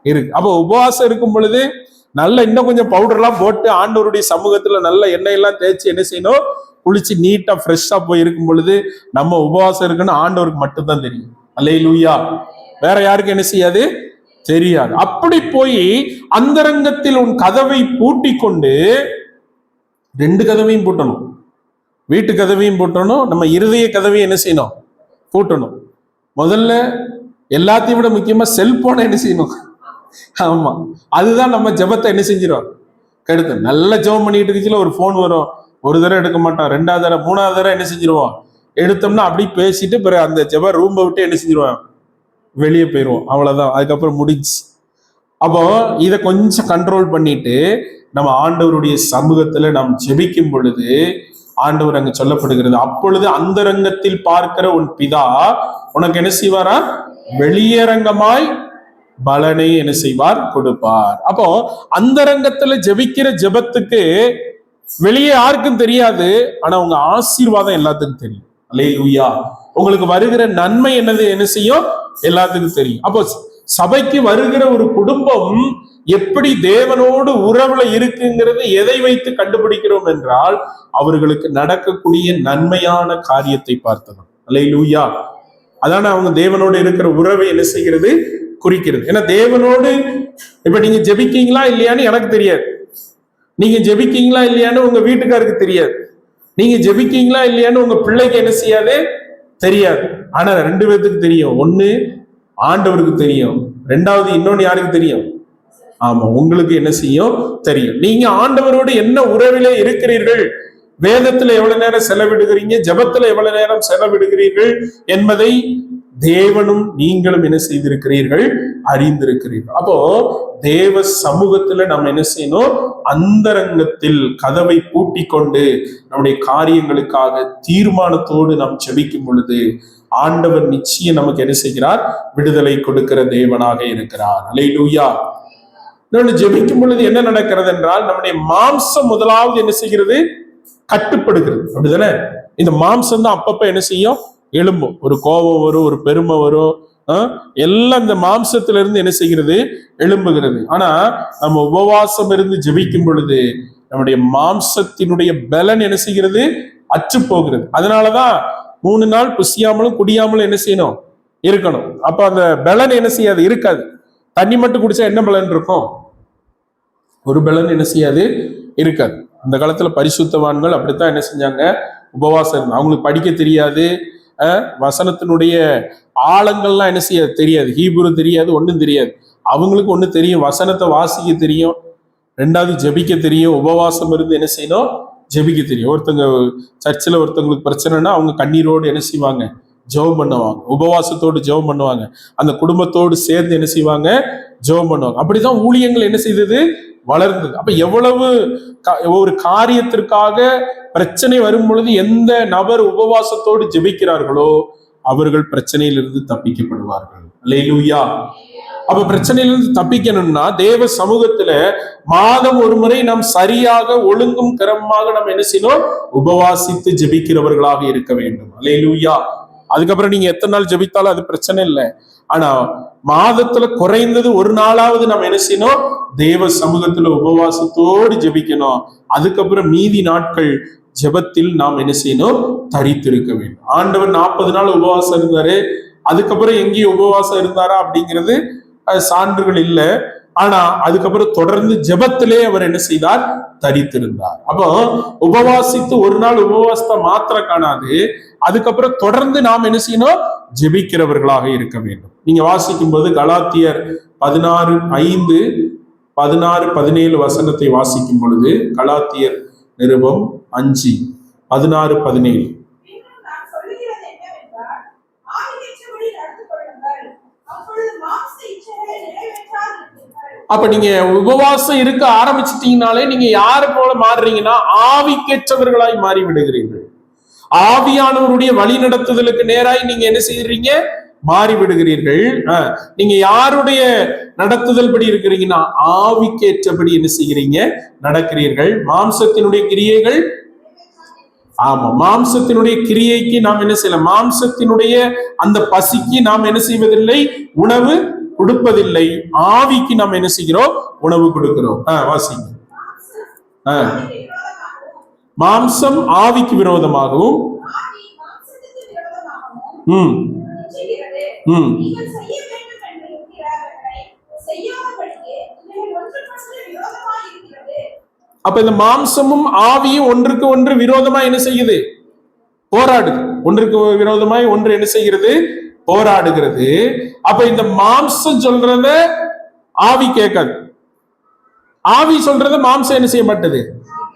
இருக்கு. அப்போ உபவாசம் இருக்கும் பொழுது நல்ல இன்னும் கொஞ்சம் பவுடர் எல்லாம் போட்டு ஆண்டவருடைய சமூகத்துல நல்ல எண்ணெய் எல்லாம் தேய்ச்சி என்ன செய்யணும், குளிச்சு நீட்டா ஃப்ரெஷ்ஷா போய் இருக்கும் பொழுது நம்ம உபவாசம் இருக்குன்னு ஆண்டவருக்கு மட்டும்தான் தெரியும். அல்லேலூயா. வேற யாருக்கு என்ன செய்யாது, தெரியாது. அப்படி போய் அந்தரங்கத்தில் உன் கதவை பூட்டி கொண்டு, 2 கதவையும் பூட்டணும், வீட்டு கதவையும் பூட்டணும், நம்ம இருதய கதவையும் என்ன செய்யணும், பூட்டணும். முதல்ல எல்லாத்தையும் விட முக்கியமா செல்போனை என்ன செய்யணும். ஆமா, அதுதான் நம்ம ஜெபத்தை என்ன செஞ்சிடும் கெடுத்து. நல்ல ஜெபம் பண்ணிட்டு இருக்குச்சுல ஒரு போன் வரும், ஒரு தடவை எடுக்க மாட்டோம், 2வது தடவை 3வது தடவை என்ன செஞ்சிருவோம், எடுத்தோம்னா அப்படி பேசிட்டு பிறகு அந்த ஜெப ரூம்பை விட்டு என்ன செஞ்சிருவோம், வெளியே போயிடுவோம். அவ்வளவுதான், அதுக்கப்புறம் முடிஞ்சு. அப்போ இதை கொஞ்சம் கண்ட்ரோல் பண்ணிட்டு நம்ம ஆண்டவருடைய சமூகத்துல நாம் ஜெபிக்கும் பொழுது ஆண்டவர் அங்கு சொல்லப்படுகிறது, அப்பொழுது அந்தரங்கத்தில் பார்க்கிற உன் பிதா உனக்கு என்ன செய்வாரா, வெளியரங்கமாய் பலனை என்ன செய்வார், கொடுப்பார். அப்போ அந்தரங்கத்துல ஜெபிக்கிற ஜெபத்துக்கு வெளியே யாருக்கும் தெரியாது, ஆனா உங்க ஆசீர்வாதம் எல்லாத்துக்கும் தெரியும். அல்லேலூயா. உங்களுக்கு வருகிற நன்மை என்னது என்ன செய்யும், எல்லாத்துக்கும் தெரியும். அப்போ சபைக்கு வருகிற ஒரு குடும்பம் எப்படி தேவனோடு உறவுல இருக்குங்கிறது எதை வைத்து கண்டுபிடிக்கிறோம் என்றால், அவர்களுக்கு நடக்கக்கூடிய நன்மையான காரியத்தை பார்த்தோம். அல்லேலூயா. அதான அவங்க தேவனோடு இருக்கிற உறவை என்ன செய்கிறது, குறிக்கிறது. ஏன்னா தேவனோடு இப்ப நீங்க ஜெபிக்கீங்களா இல்லையான்னு எனக்கு தெரியாது, நீங்க ஜெபிக்கீங்களா இல்லையான்னு உங்க வீட்டுக்காருக்கு தெரியாது, நீங்க ஜெபிக்கீங்களா இல்லையான்னு உங்க பிள்ளைக்கு என்ன செய்யாது, தெரியாது. ஆனா 2 பேருக்கு தெரியும். ஒண்ணு ஆண்டவருக்கு தெரியும், 2வது இன்னொன்னு யாருக்கு தெரியும், ஆமா உங்களுக்கு என்ன செய்யும் தெரியும். நீங்க ஆண்டவரோடு என்ன உறவிலே இருக்கிறீர்கள், வேதத்துல எவ்வளவு நேரம் செலவிடுகிறீங்க, ஜெபத்துல எவ்வளவு நேரம் செலவிடுகிறீர்கள் என்பதை தேவனும் நீங்களும் என்ன செய்திருக்கிறீர்கள், அறிந்திருக்கிறீர்கள். அப்போ தேவ சமூகத்துல நம்ம என்ன செய்யணும், அந்தரங்கத்தில் கதவை பூட்டி கொண்டு நம்முடைய காரியங்களுக்காக தீர்மானத்தோடு நாம் ஜெபிக்கும் பொழுது ஆண்டவர் நிச்சயம் நமக்கு என்ன செய்கிறார், விடுதலை கொடுக்கிற தேவனாக இருக்கிறார். அல்லேலூயா. இன்னொன்று, ஜெபிக்கும் பொழுது என்ன நடக்கிறது என்றால், நம்முடைய மாம்சம் முதலாவது என்ன செய்கிறது, கட்டுப்படுகிறது. அப்படிதானே? இந்த மாம்சம் தான் அப்பப்ப என்ன செய்யும், எழும்பும். ஒரு கோபம் வரும், ஒரு பெருமை வரும், எல்லாம் இந்த மாம்சத்துல இருந்து என்ன செய்கிறது, எழும்புகிறது. ஆனா நம்ம உபவாசம் இருந்து ஜெபிக்கும் பொழுது நம்முடைய மாம்சத்தினுடைய பலன் என்ன செய்கிறது, அற்று போகிறது. அதனாலதான் 3 நாள் புசியாமலும் குடியாமலும் என்ன செய்யணும், இருக்கணும். அப்ப அந்த பலன் என்ன செய்யாது, இருக்காது. தண்ணி மட்டும் குடிச்சா என்ன பலன் இருக்கும், ஒரு பலன் என்ன செய்யாது, இருக்காது. அந்த காலத்துல பரிசுத்தவான்கள் அப்படித்தான் என்ன செஞ்சாங்க, உபவாசம் இருந்தாங்க. அவங்களுக்கு படிக்க தெரியாது, வசனத்தினுடைய ஆழங்கள்லாம் என்ன செய்ய தெரியாது, ஹீப்ரு தெரியாது, ஒன்றும் தெரியாது. அவங்களுக்கு ஒண்ணு தெரியும், வசனத்தை வாசிக்க தெரியும், 2வது ஜெபிக்க தெரியும். உபவாசம் இருந்து என்ன செய்யணும், ஜெபிக்க தெரியும். ஒருத்தங்க சர்ச்சில் ஒருத்தவங்களுக்கு பிரச்சனைனா அவங்க கண்ணீரோடு என்ன செய்வாங்க, ஜெபம் பண்ணுவாங்க, உபவாசத்தோடு ஜெபம் பண்ணுவாங்க, அந்த குடும்பத்தோடு சேர்ந்து என்ன செய்வாங்க, ஜெபம் பண்ணுவாங்க. அப்படிதான் ஊழியங்கள் என்ன செய்தது, வளர்ந்தது. அப்ப எவ்வளவு ஒரு காரியத்திற்காக பிரச்சனை வரும் பொழுது எந்த நபர் உபவாசத்தோடு ஜெபிக்கிறார்களோ அவர்கள் பிரச்சனையிலிருந்து தப்பிக்கப்படுவார்கள். அல்லேலூயா. அப்ப பிரச்சனையிலிருந்து தப்பிக்கணும்னா தேவ சமூகத்துல மாதம் ஒரு முறை நாம் சரியாக ஒழுங்கும் கிரமமாக நம்ம என்ன செய்யணும், உபவாசித்து ஜெபிக்கிறவர்களாக இருக்க வேண்டும். அல்லேலூயா. அதுக்கப்புறம் நீங்க எத்தனை நாள் ஜெபித்தாலும் அது பிரச்சனை இல்லை. ஆனா மாதத்துல குறைந்தது ஒரு நாளாவது நம்ம என்ன செய்யணும், தேவ சமூகத்துல உபவாசத்தோடு ஜெபிக்கணும். அதுக்கப்புறம் மீதி நாட்கள் ஜெபத்தில் நாம் என்ன செய்யணும், தரித்திருக்க வேண்டும். ஆண்டவர் 40 நாள் உபவாசம் இருந்தாரு, அதுக்கப்புறம் எங்கேயும் உபவாசம் இருந்தாரா அப்படிங்கிறது சான்றுகள் இல்லை. ஆனா அதுக்கப்புறம் தொடர்ந்து ஜெபத்திலே அவர் என்ன செய்தார், தரித்திருந்தார். அப்போ உபவாசித்து ஒரு நாள் உபவாசத்தை மாத்திர காணாது, அதுக்கப்புறம் தொடர்ந்து நாம் என்ன செய்யணும், ஜெபிக்கிறவர்களாக இருக்க வேண்டும். நீங்க வாசிக்கும் போது கலாத்தியர் 16:5 16, 17 வசனத்தை வாசிக்கும் பொழுது, கலாத்தியர் நிருபம் 5, 16, 17. அப்ப நீங்க உபவாசம் இருக்க ஆரம்பிச்சிட்டீங்கனாலே நீங்க யாரு போல மாறுறீங்கன்னா ஆவிக்கேற்றவர்களாய் மாறி விடுகிறீர்கள். ஆவியானவருடைய வழி நடத்துதலுக்கு நேராய் நீங்க என்ன செய்யறீங்க? மாறி விடுகிறீர்கள். நீங்க யாருடைய நடத்துதல் படி இருக்கிறீங்கன்னா ஆவிக்கேற்றபடி என்ன செய்கிறீங்க? நடக்கிறீர்கள். மாம்சத்தினுடைய கிரியைகள், ஆமா, மாம்சத்தினுடைய கிரியைக்கு நாம் என்ன செய்யலாம்? மாம்சத்தினுடைய அந்த பசிக்கு நாம் என்ன செய்வதில்லை? உணவு கொடுப்பதில்லை. ஆவிக்கு நாம் என்ன செய்கிறோம்? உணவு கொடுக்கிறோம். வாசிங்க. மாம்சம் ஆவிக்கு விரோதமாகவும் அப்ப இந்த மாம்சமும் ஆவியும் ஒன்றுக்கு ஒன்று விரோதமா என்ன செய்யுது? போராடுது. ஒன்றுக்கு விரோதமாய் ஒன்று என்ன செய்கிறது? போராடுகிறது. அப்ப இந்த மாம்சம் சொல்றத ஆவி கேட்காது, ஆவி சொல்றத மாம்சம் என்ன செய்ய மாட்டது?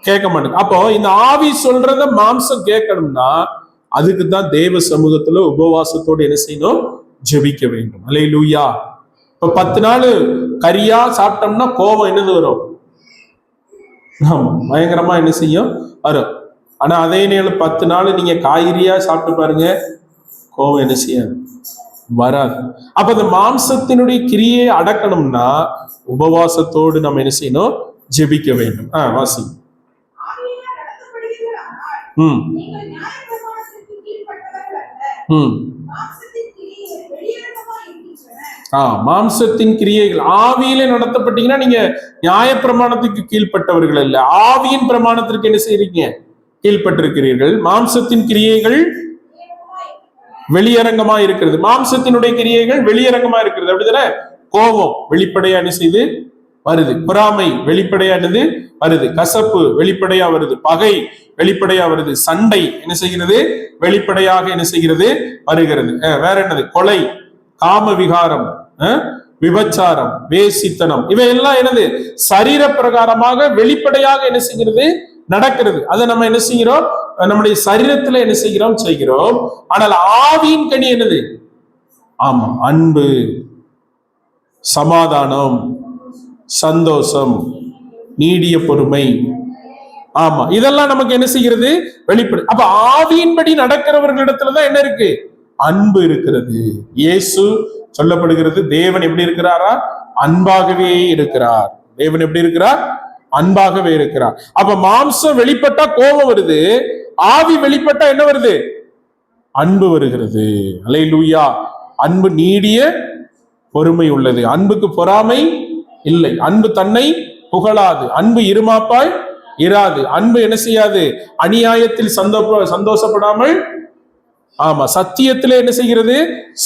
கேட்க மாட்டேங்குது. அப்போ இந்த ஆவி சொல்றத மாம்சம் கேட்கணும்னா அதுக்கு தான் தேவ சமூகத்துல உபவாசத்தோடு என்ன செய்யணும்? ஜெபிக்க வேண்டும். அல்லேலூயா. இப்ப 10 நாள் கரியா சாப்பிட்டோம்னா கோபம் என்னது வரும்? பயங்கரமா என்ன செய்யும்? வரும். ஆனா அதே நேரம் 10 நாள் நீங்க காய்கறியா சாப்பிட்டு பாருங்க, கோபம் என்ன செய்யாது? வராது. அப்ப இந்த மாம்சத்தினுடைய கிரியை அடக்கணும்னா உபவாசத்தோடு நம்ம என்ன செய்யணும்? ஜெபிக்க வேண்டும். வாசி. மாம்சத்தின் கிரியைகள் ஆவியில நடத்தப்பட்டீங்கன்னா நீங்க நியாயப்பிரமாணத்துக்கு கீழ்பட்டவர்கள் அல்ல, ஆவியின் பிரமாணத்திற்கு என்ன செய்றீங்க? கீழ்பட்டிருக்கிறீர்கள். மாம்சத்தின் கிரியைகள் வெளியரங்கமா இருக்கிறது. மாம்சத்தினுடைய கிரியைகள் வெளியரங்கமா இருக்கிறது. அப்படிதானே? கோபம் வெளிப்படையா என்ன செய்து வருது, பொறாமை வெளிப்படையானது வருது, கசப்பு வெளிப்படையா வருது, பகை வெளிப்படையா வருது, சண்டை என்ன செய்கிறது? வெளிப்படையாக என்ன செய்கிறது? வருகிறது. வேற என்னது? கொலை, காம விகாரம், விபச்சாரம், வேசித்தனம், இவையெல்லாம் என்னது? சரீர பிரகாரமாக வெளிப்படையாக என்ன செய்கிறது? நடக்கிறது. அதை நம்ம என்ன செய்கிறோம்? நம்முடைய சரீரத்துல என்ன செய்கிறோம். ஆனால் ஆவியின் கனி என்னது? ஆமா, அன்பு, சமாதானம், சந்தோஷம், நீடிய பொறுமை. ஆமா, இதெல்லாம் நமக்கு என்ன செய்கிறது? வெளிப்படு. அப்ப ஆவியின்படி நடக்கிறவர்களிடத்துலதான் என்ன இருக்கு? அன்பு இருக்கிறது. இயேசு சொல்லப்படுகிறது, தேவன் எப்படி இருக்கிறாரா? அன்பாகவே இருக்கிறார். தேவன் எப்படி இருக்கிறார்? அன்பாகவே இருக்கிறார். அப்ப மாம்சம் வெளிப்பட்டா கோபம் வருது, ஆவி வெளிப்பட்டா என்ன வருது? அன்பு வருகிறது. அல்லேலூயா. அன்பு நீடிய பொறுமை உள்ளது. அன்புக்கு பொறாமை இல்லை. அன்பு தன்னை புகழாது. அன்பு இருமாப்பாய் இராது. அன்பு என்ன செய்யாது? அநியாயத்தில் சந்தோஷப்படாமல், ஆமா, சத்தியத்திலே என்ன செய்கிறது?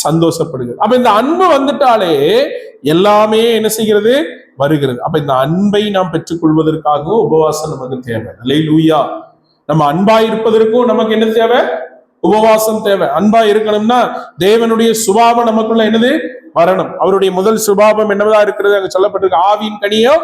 சந்தோஷப்படுகிறது. அப்ப இந்த அன்பு வந்துட்டாலே எல்லாமே என்ன செய்கிறது? வருகிறது. அப்ப இந்த அன்பை நாம் பெற்றுக்கொள்வதற்காகவும் உபவாசம் நமக்கு தேவை. அல்லேலூயா. நம்ம அன்பா இருப்பதற்கும் நமக்கு என்ன தேவை? உபவாசம் தேவை. அன்பா இருக்கணும்னா தேவனுடைய சுபாவம் நமக்குள்ள என்னது? வரணும். அவருடைய முதல் சுபாவம் என்னவா இருக்கிறது? அங்க சொல்லப்பட்டிருக்கு, ஆவியின் கனியோ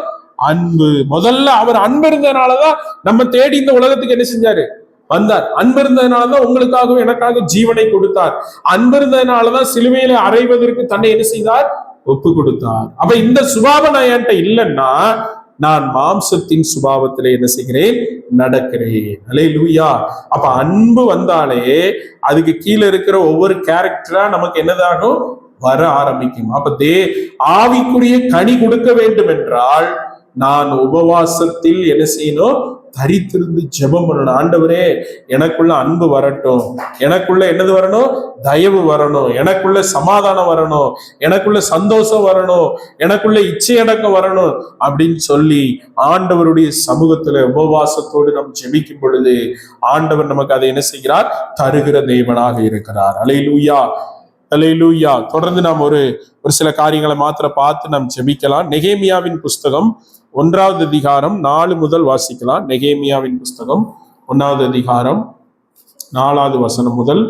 அன்பு. முதல்ல அவர் அன்பு இருந்ததுனாலதான் நம்ம தேடி இந்த உலகத்துக்கு என்ன செஞ்சாரு? வந்தார். அன்பு இருந்ததுனாலதான் உங்களுக்காகவும் எனக்காக ஜீவனை கொடுத்தார். அன்பு இருந்ததுனாலதான் சிலுவையில அறைவதற்கு தன்னை என்ன செய்தார்? ஒப்பு கொடுத்தார். அப்ப இந்த சுபாவம் நான் என்கிட்ட இல்லைன்னா நான் மாம்சத்தின் சுபாவத்திலே என்ன செய்கிறேன்? நடக்கிறேன். அல்லேலூயா. அப்ப அன்பு வந்தாலே அதுக்கு கீழே இருக்கிற ஒவ்வொரு கேரக்டரா நமக்கு என்னதாகும்? வர ஆரம்பிக்கும். அப்ப ஆவிக்குரிய கனி கொடுக்க வேண்டும் என்றால் நான் உபவாசத்தில் என்ன செய்யணும்? தரித்திருந்து ஜெபம் பண்ணணும். ஆண்டவரே, எனக்குள்ள அன்பு வரட்டும், எனக்குள்ள என்னது வரணும்? தயவு வரணும், எனக்குள்ள சமாதானம் வரணும், எனக்குள்ள சந்தோஷம் வரணும், எனக்குள்ள இச்சையடக்கம் வரணும் அப்படின்னு சொல்லி ஆண்டவருடைய சமூகத்துல உபவாசத்தோடு நாம் ஜெபிக்கும் பொழுது ஆண்டவர் நமக்கு அதை என்ன செய்கிறார்? தருகிற தேவனாக இருக்கிறார். அல்லேலூயா, அல்லேலூயா. தொடர்ந்து நாம் ஒரு சில காரியங்களை மாத்திரம் பார்த்து நாம் ஜெபிக்கலாம். நெகேமியாவின் புஸ்தகம் 1வது அதிகாரம் 4 முதல் வாசிக்கலாம். நெகேமியாவின் புஸ்தகம் 1வது அதிகாரம் 4வது வசனம் முதல்.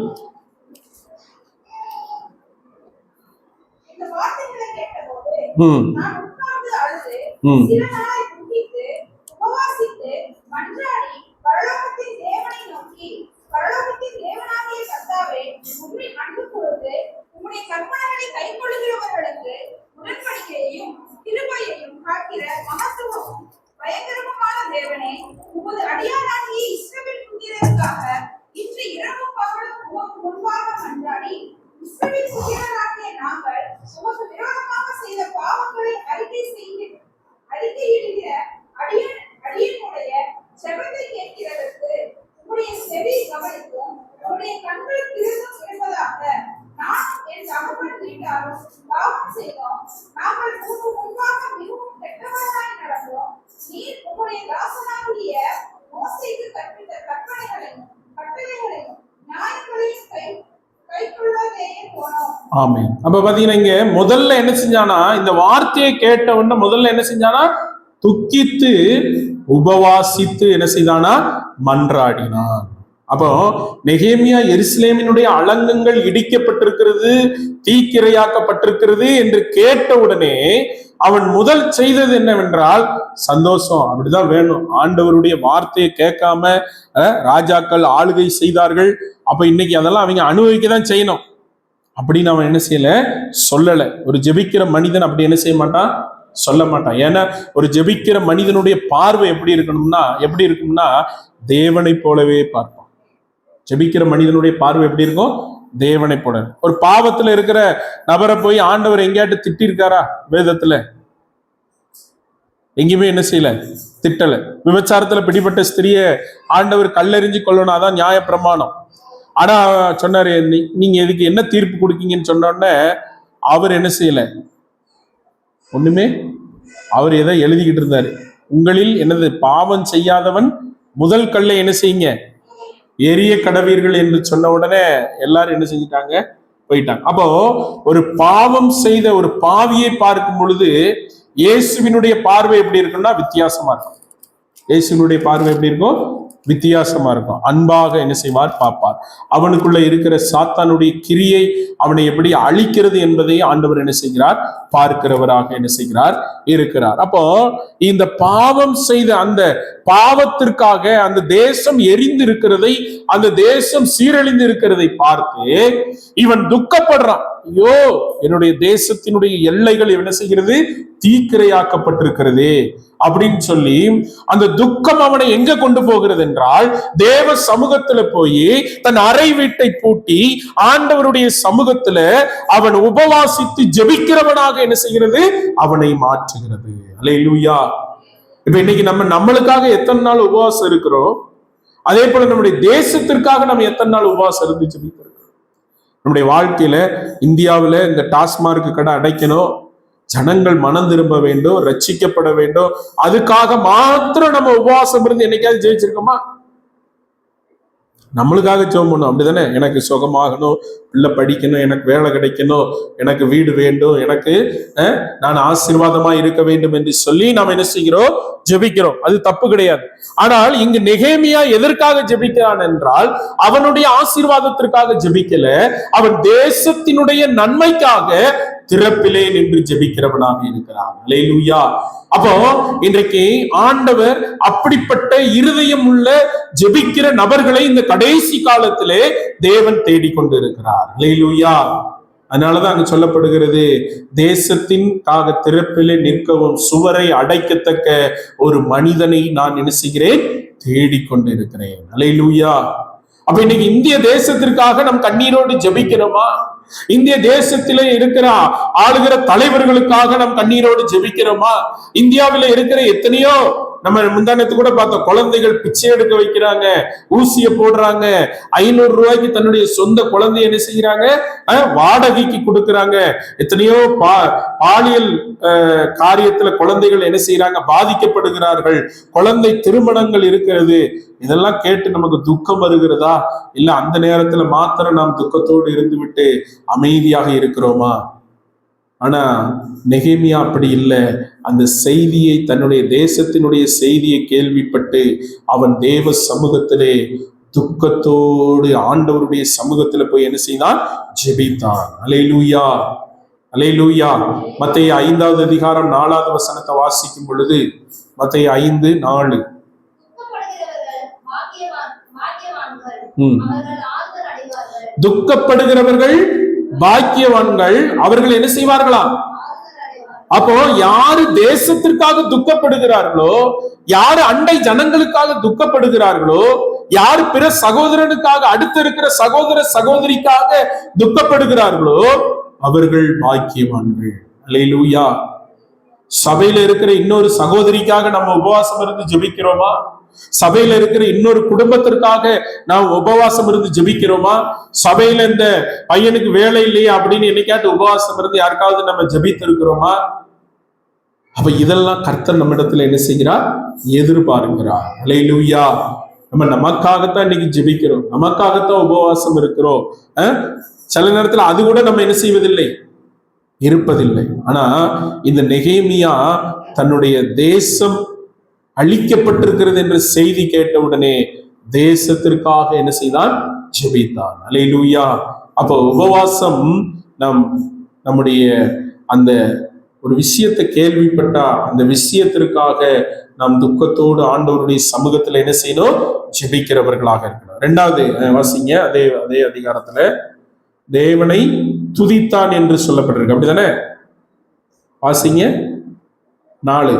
சில நாளை துதித்து உபவாசித்து மன்றாடி பரலோகத்தின் தேவனை நோக்கி, பரலோகத்தின் தேவனாகிய கர்த்தாவே, உம்மை அன்பு கூர்ந்து உம்முடைய கற்பனைகளை கைக்கொள்ளுகிறவர்களுக்கு உடன்படிக்கையையும் கிருபையையும் காக்கிற மகத்துவமும் பயங்கரமுமான தேவனே, உமது அடியாராகிய இஸ்ரவேல் புத்திரருக்காக இன்று இரவும் பகலும் உமக்கு முன்பாக மன்றாடி, இஸ்ரவேல் புத்திரராகிய நாங்கள் உமக்கு விரோதமாக செய்த பாவங்களை அறிக்கையிடுகிற அடியனுடைய செபத்தை கேட்கிறதற்கு உம்முடைய செவி கவனித்தும் உம்முடைய கண்கள் திறந்தும் இருப்பதாக. நான் என் தகவல் வீட்டாரும் பாவம் செய்தோம். நாங்கள் உமக்கு முன்பாக மிகவும் கெட்டவர்களாய் நடந்தோம். நீர் உம்முடைய தாசனாகிய மோசேக்கு கற்பித்த கட்டளைகளையும் நியாயங்களையும் கைக்கொள்ளாதேயே போனோம். ஆமென். அப்ப பாத்தீங்கன்னா இங்க முதல்ல என்ன செஞ்சானா, இந்த வார்த்தையை கேட்ட உடனே முதல்ல என்ன செஞ்சானா, துக்கித்து உபவாசித்து என்ன செய்தானா, மன்றாடினான். அப்போ நெகேமியா எருசலேமினுடைய அலங்கங்கள் இடிக்கப்பட்டிருக்கிறது, தீக்கிரையாக்கப்பட்டிருக்கிறது என்று கேட்ட உடனே அவன் முதல் செய்தது என்னவென்றால் சந்தோஷம். அப்படிதான் வேணும். ஆண்டவருடைய வார்த்தையை கேட்காம ராஜாக்கள் ஆளுகை செய்தார்கள். அப்ப இன்னைக்கு அதெல்லாம் அவங்க அனுபவிக்கதான் செய்யணும் அப்படின்னு அவன் என்ன செய்யல, சொல்லல. ஒரு ஜெபிக்கிற மனிதன் அப்படி என்ன செய்ய மாட்டான், சொல்ல மாட்டான். ஏன்னா ஒரு ஜெபிக்கிற மனிதனுடைய பார்வை எப்படி இருக்கும்னா தேவனை போலவே பார்ப்பான். ஜெபிக்கிற மனிதனுடைய பார்வை எப்படி இருக்கும், தேவனை போல. ஒரு பாவத்துல இருக்கிற நபரை போய் ஆண்டவர் எங்கேயாட்டு திட்டிருக்காரா? வேதத்துல எங்கேயுமே என்ன செய்யல, திட்டல. விபச்சாரத்துல பிடிப்பட்ட ஸ்திரிய ஆண்டவர் கல்லெறிஞ்சு கொள்ளணும், அதான் நியாய பிரமாணம். ஆனா சொன்னாரு, நீங்க இதுக்கு என்ன தீர்ப்பு கொடுக்கீங்கன்னு சொன்ன உடனே அவர் என்ன செய்யல, ஒண்ணுமே. அவர் எதை எழுதிக்கிட்டு இருந்தாரு, உங்களில் என்னது பாவம் செய்யாதவன் முதல் கல்லை என்ன செய்யுங்க, எரிய கடவீர்கள் என்று சொன்ன உடனே எல்லாரும் என்ன செஞ்சிட்டாங்க, போயிட்டாங்க. அப்போ ஒரு பாவம் செய்த ஒரு பாவியை பார்க்கும் பொழுது இயேசுவினுடைய பார்வை எப்படி இருக்குன்னா வித்தியாசமா இருக்கும். இயேசுவினுடைய பார்வை எப்படி இருக்கும், வித்தியாசமா இருக்கும். அன்பாக என்ன செய்வார், பார்ப்பார். அவனுக்குள்ள இருக்கிற சாத்தானுடைய கிரியை அவனை எப்படி அழிக்கிறது என்பதை ஆண்டவர் என்ன செய்கிறார், பார்க்கிறவராக என்ன செய்கிறார், இருக்கிறார். அப்போ இந்த பாவம் செய்த அந்த பாவத்திற்காக அந்த தேசம் எரிந்து இருக்கிறதை, அந்த தேசம் சீரழிந்து இருக்கிறதை பார்த்து இவன் துக்கப்படுறான். ஐயோ, என்னுடைய தேசத்தினுடைய எல்லைகள் என்ன செய்கிறது, தீக்கிரையாக்கப்பட்டிருக்கிறது அப்படின்னு சொல்லி அந்த துக்கம் அவனை எங்க கொண்டு போகிறது என்றால் தேவ சமூகத்துல போய் தன் அறை வீட்டை பூட்டி ஆண்டவருடைய சமூகத்துல அவன் உபவாசித்து ஜெபிக்கிறவனாக என்ன செய்கிறது, அவனை மாற்றுகிறது. அல்லேலூயா. இப்ப இன்னைக்கு நம்மளுக்காக எத்தனை நாள் உபவாசம் இருக்கிறோம், அதே போல நம்முடைய தேசத்திற்காக நம்ம எத்தனை நாள் உபவாசம் இருந்து ஜெபிக்கிறோம். நம்முடைய வாழ்க்கையில இந்தியாவில இந்த டாஸ்மார்க் கடை அடைக்கணும், ஜனங்கள் மனம் திரும்ப வேண்டும், ரட்சிக்கப்பட வேண்டும், அதுக்காக மாத்திரம் நம்ம உபவாசம் இருந்து என்னைக்காவது ஜெயிச்சிருக்கோமா? நம்மளுக்காக ஜெபம் பண்ணும், அப்படிதானே? எனக்கு சுகமாகணும், பிள்ளை படிக்கணும், எனக்கு வேலை கிடைக்கணும், எனக்கு வீடு வேண்டும், எனக்கு நான் ஆசீர்வாதமா இருக்க வேண்டும் என்று சொல்லி நாம் என்ன செய்கிறோம், ஜெபிக்கிறோம். அது தப்பு கிடையாது. ஆனால் இங்கு நெகேமியா எதற்காக ஜெபிக்கிறான் என்றால் அவனுடைய ஆசீர்வாதத்திற்காக ஜெபிக்கல, அவன் தேசத்தினுடைய நன்மைக்காக திறப்பிலே நின்று ஜெபிக்கிறவனாக இருக்கிறான். அல்லேலூயா. அப்போ இன்றைக்கு ஆண்டவர் அப்படிப்பட்ட இருதயம் உள்ள ஜெபிக்கிற நபர்களை இந்த கடைசி காலத்திலே தேவன் தேடிக்கொண்டு இருக்கிறார். அல்லேலூயா. அதனாலதான் அங்கு சொல்லப்படுகிறது, தேசத்தின்காக திறப்பிலே நிற்கவும் சுவரை அடைக்கத்தக்க ஒரு மனிதனை நான் என்ன செய்கிறேன், தேடிக்கொண்டு இருக்கிறேன். அல்லேலூயா. அப்ப இன்னைக்கு இந்திய தேசத்திற்காக நம் கண்ணீரோடு ஜெபிக்கிறோமா? இந்திய தேசத்திலே இருக்கிற ஆளுகிற தலைவர்களுக்காக நாம் கண்ணீரோடு ஜெபிக்கிறோமா? இந்தியாவில இருக்கிற எத்தனையோ, நம்ம முந்தானத்து கூட பார்த்தோம், குழந்தைகள் பிச்சை எடுக்க வைக்கிறாங்க, ஊசிய போடுறாங்க, 500 ரூபாய்க்கு தன்னுடைய சொந்த குழந்தைய என்ன செய்யறாங்க, வாடகைக்கு கொடுக்கறாங்க. எத்தனையோ பாலியல் காரியத்துல குழந்தைகள் என்ன செய்யறாங்க, பாதிக்கப்படுகிறார்கள். குழந்தை திருமணங்கள் இருக்கிறது. இதெல்லாம் கேட்டு நமக்கு துக்கம் வருகிறதா? இல்ல அந்த நேரத்துல மாத்திரம் நாம் துக்கத்தோடு இருந்து விட்டு அமைதியாக இருக்கிறோமா? ஆனா நெகேமியா அப்படி இல்லை. அந்த செய்தியை, தன்னுடைய தேசத்தினுடைய செய்தியை கேள்விப்பட்டு அவன் தேவ சமூகத்திலே துக்கத்தோடு ஆண்டவருடைய சமூகத்துல போய் என்ன செய்தான், ஜெபித்தான். அல்லேலூயா. அல்லேலூயா. மத்தேயு 5வது அதிகாரம் 4வது வசனத்தை வாசிக்கும் பொழுது, மத்தேயு 5:4. துக்கப்படுகிறவர்கள் பாக்கியவான்கள், அவர்கள் என்ன செய்வார்களா? அப்போ யாரு தேசத்திற்காக துக்கப்படுகிறார்களோ, யாரு அண்டை ஜனங்களுக்காக துக்கப்படுகிறார்களோ, யாரு பிற சகோதரனுக்காக, அடுத்து இருக்கிற சகோதர சகோதரிக்காக துக்கப்படுகிறார்களோ, அவர்கள் பாக்கியவான்கள். அல்லேலூயா. சபையில இருக்கிற இன்னொரு சகோதரிக்காக நம்ம உபவாசம் இருந்து ஜெபிக்கிறோமா? சபையில இருக்கிற இன்னொரு குடும்பத்திற்காக நாம் உபவாசம் இருந்து ஜெபிக்கிறோமா? சபையில இந்த பையனுக்கு வேலை இல்லையா அப்படின்னு என்னைக்காட்டு உபவாசம் இருந்து யாருக்காவது நம்ம ஜெபித்து இருக்கிறோமா? அப்ப இதெல்லாம் கர்த்தர் நம்மிடத்துல என்ன செய்கிறார்? எதிர்பார்க்கிறார். அல்லேலூயா. நம்ம நமக்காகத்தான் இன்னைக்கு ஜெபிக்கிறோம், நமக்காகத்தான் உபவாசம் இருக்கிறோம். சில நேரத்துல அது கூட நம்ம என்ன செய்வதில்லை, இருப்பதில்லை. ஆனா இந்த நெகேமியா தன்னுடைய தேசம் அழிக்கப்பட்டிருக்கிறது என்ற செய்தி கேட்டவுடனே தேசத்திற்காக என்ன செய்தான்? ஜெபித்தான். அல்லேலூயா. அப்போ உபவாசம் நம்முடைய அந்த ஒரு விஷயத்தை கேள்விப்பட்டா அந்த விஷயத்திற்காக நாம் துக்கத்தோடு ஆண்டவருடைய சமூகத்துல என்ன செய்யணும்? ஜெபிக்கிறவர்களாக இருக்கணும். 2வது வாசிங்க, அதே அதிகாரத்துல தேவனை துதித்தான் என்று சொல்லப்பட்டிருக்கு, அப்படிதானே? வாசிங்க 4.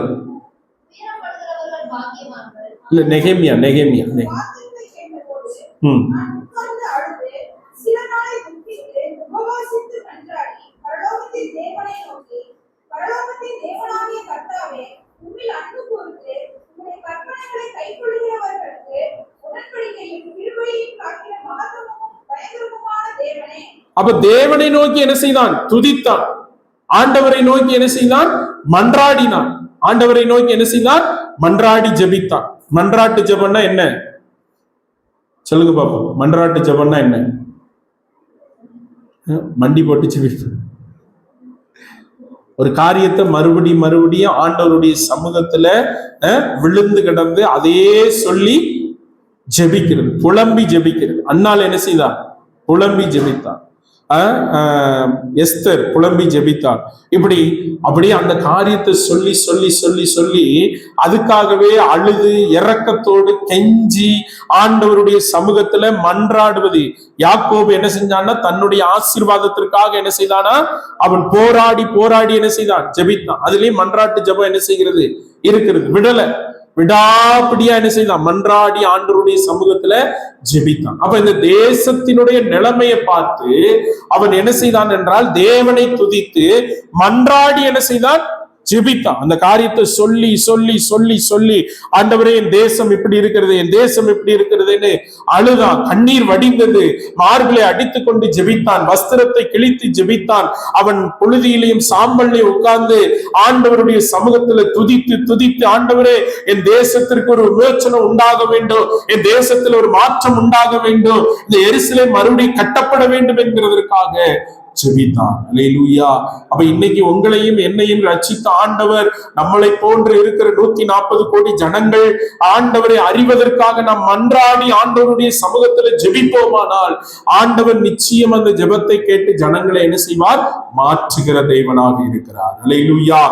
இல்ல, நெகேமியா. அப்ப தேவனை நோக்கி என்ன செய்தான்? துதித்தான். ஆண்டவரை நோக்கி என்ன செய்தான்? மன்றாடினான். ஆண்டவரை நோக்கி என்ன செய்தான்? மன்றாடி ஜெபித்தான். மன்றாட்டு ஜெபம்னா என்ன? சொல்லுங்க பாப்போம். மன்றாட்டு ஜெபம்னா என்ன? மண்டி போட்டு ஜெபிப்பேன். ஒரு காரியத்தை மறுபடியும் ஆண்டவருடைய சமூகத்துல விழுந்து கிடந்து அதே சொல்லி ஜெபிக்கிறது, புலம்பி ஜெபிக்கிறது. அன்னாள் என்ன செய்தான்? புலம்பி ஜெபித்தான். எஸ்தர் புலம்பி ஜெபித்தாள். அப்படியே அந்த காரியத்தை சொல்லி அதுக்காகவே அழுது இரக்கத்தோடு கெஞ்சி ஆண்டவருடைய சமூகத்துல மன்றாடுவது. யாக்கோபு என்ன செஞ்சான்னா தன்னுடைய ஆசீர்வாதத்திற்காக என்ன செய்தானா அவன் போராடி என்ன செய்தான்? ஜெபித்தான். அதுலயும் மன்றாட்டு ஜெபம் என்ன செய்கிறது? இருக்கிறது. விடாப்பிடியா என்ன செய்தான்? மன்றாடி ஆண்டவருடைய சமூகத்துல ஜெபித்தான். அப்ப இந்த தேசத்தினுடைய நிலைமையை பார்த்து அவன் என்ன செய்தான் என்றால் தேவனை துதித்து மன்றாடி என்ன செய்தான்? ஜெபித்தான். அந்த காரியத்தை சொல்லி ஆண்டவரே என் தேசம் இப்படி இருக்கிறதுன்னு அழுதான். கண்ணீர் வடிந்தது. மார்களை அடித்துக் கொண்டு ஜெபித்தான். வஸ்திரத்தை கிழித்து ஜெபித்தான். அவன் புழுதியிலையும் சாம்பல்லையும் உட்கார்ந்து ஆண்டவருடைய சமூகத்துல துதித்து ஆண்டவரே என் தேசத்திற்கு ஒரு விமோசனம் உண்டாக வேண்டும், என் தேசத்துல ஒரு மாற்றம் உண்டாக வேண்டும், இந்த எருசலேம் மறுபடியும் கட்டப்பட வேண்டும் என்கிறதற்காக ஜெபித்தான். அல்லேலூயா. அப்ப இன்னைக்கு உங்களையும் என்னையும் ரட்சித்த ஆண்டவர் நம்மளை போன்று இருக்கிற 140 கோடி ஜனங்கள் ஆண்டவரை அறிவதற்காக நாம் மன்றாடி ஆண்டவருடைய சமூகத்துல ஜெபிப்போமானால் ஆண்டவர் நிச்சயம் அந்த ஜெபத்தை கேட்டு ஜனங்களை என்ன செய்வார்? மாற்றுகிற தேவனாக இருக்கிறார். அல்லேலூயா.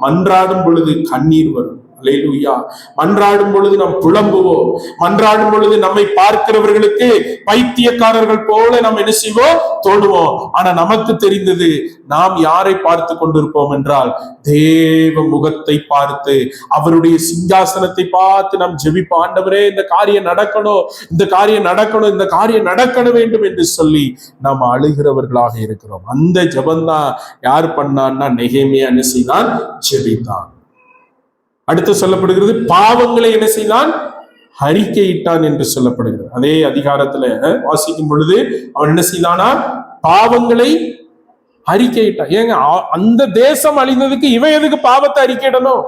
மன்றாடும் பொழுது கண்ணீர் வரும். அல்லேலூயா. மன்றாடும் பொழுது நாம் புலம்புவோம். மன்றாடும் பொழுது நம்மை பார்க்கிறவர்களுக்கு பைத்தியக்காரர்கள் போல நாம் என்ன செய்வோம்? தோணுவோம். ஆனா நமக்கு தெரிந்தது நாம் யாரை பார்த்து கொண்டிருப்போம் என்றால் தேவ முகத்தை பார்த்து அவருடைய சிங்காசனத்தை பார்த்து நாம் ஜெபிப்போம். ஆண்டவரே இந்த காரியம் நடக்கணும், இந்த காரியம் நடக்க வேண்டும் என்று சொல்லி நாம் அழுகிறவர்களாக இருக்கிறோம். அந்த ஜெபந்தான் யார் பண்ணான்னா நெகேமியா என்ன செய்தான்? ஜெபித்தான். அடுத்து சொல்லப்படுகிறது பாவங்களை என்ன செய்தான்? அறிக்கையிட்டான் என்று சொல்லப்படுகிறது. அதே அதிகாரத்துல வாசிக்கும் பொழுது அவன் என்ன செய்தானா? பாவங்களை அறிக்கையிட்டான். ஏங்க அந்த தேசம் அழிந்ததுக்கு இவன் எதுக்கு பாவத்தை அறிக்கையிடணும்?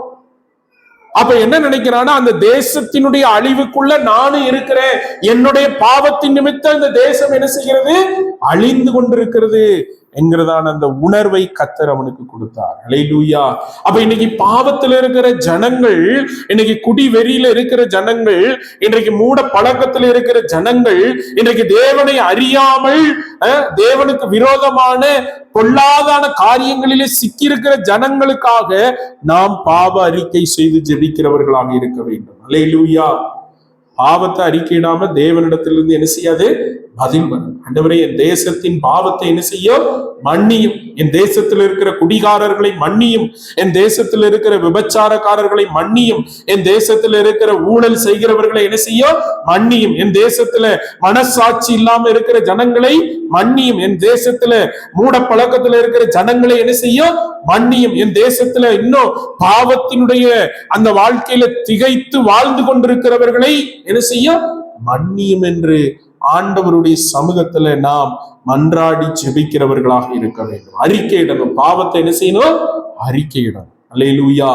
அப்ப என்ன நினைக்கிறானா, அந்த தேசத்தினுடைய அழிவுக்குள்ள நானும் இருக்கிறேன், என்னுடைய பாவத்தின் நிமித்தம் இந்த தேசம் என்ன செய்கிறது? அழிந்து கொண்டிருக்கிறது. என்கிறதான அந்த உணர்வை கர்த்தர் அவனுக்கு கொடுத்தார். ஹல்லேலூயா. அப்ப இன்னைக்கு பாவத்துல இருக்கிற ஜனங்கள், இன்னைக்கு குடி வெறியில இருக்கிற ஜனங்கள், இன்றைக்கு மூட பழக்கத்துல இருக்கிற ஜனங்கள், இன்றைக்கு தேவனை அறியாமல் தேவனுக்கு விரோதமான பொல்லாதான காரியங்களிலே சிக்கியிருக்கிற ஜனங்களுக்காக நாம் பாவ அறிக்கை செய்து ஜெபிக்கிறவர்களாக இருக்க வேண்டும். ஹல்லேலூயா. பாவத்தை அறிக்கையிடாம தேவனிடத்திலிருந்து என்ன செய்யாது? பதில் வரும். ஆண்டவரே, என் தேசத்தின் பாவத்தை என்ன செய்யும்? மன்னியும். என் தேசத்தில் இருக்கிற குடிகாரர்களை மன்னியும். என் தேசத்தில் இருக்கிற விபச்சாரக்காரர்களை மன்னியும். என் தேசத்தில் இருக்கிற ஊழல் செய்கிறவர்களை என்ன செய்யும்? மன்னியும். என் தேசத்துல மனசாட்சி இல்லாம இருக்கிற ஜனங்களை மன்னியும். என் தேசத்துல மூட பழக்கத்துல இருக்கிற ஜனங்களை என்ன செய்யும்? மன்னியும். என் தேசத்துல இன்னும் பாவத்தினுடைய அந்த வாழ்க்கையில திகைத்து வாழ்ந்து கொண்டிருக்கிறவர்களை என்ன செய்யும்? மன்னியும் என்று ஆண்டவருடைய சமூகத்துல நாம் மன்றாடி ஜெபிக்கிறவர்களாக இருக்க வேண்டும். அறிக்கையிடணும். பாவத்தை என்ன செய்யணும்? அறிக்கையிடணும். அல்லேலூயா.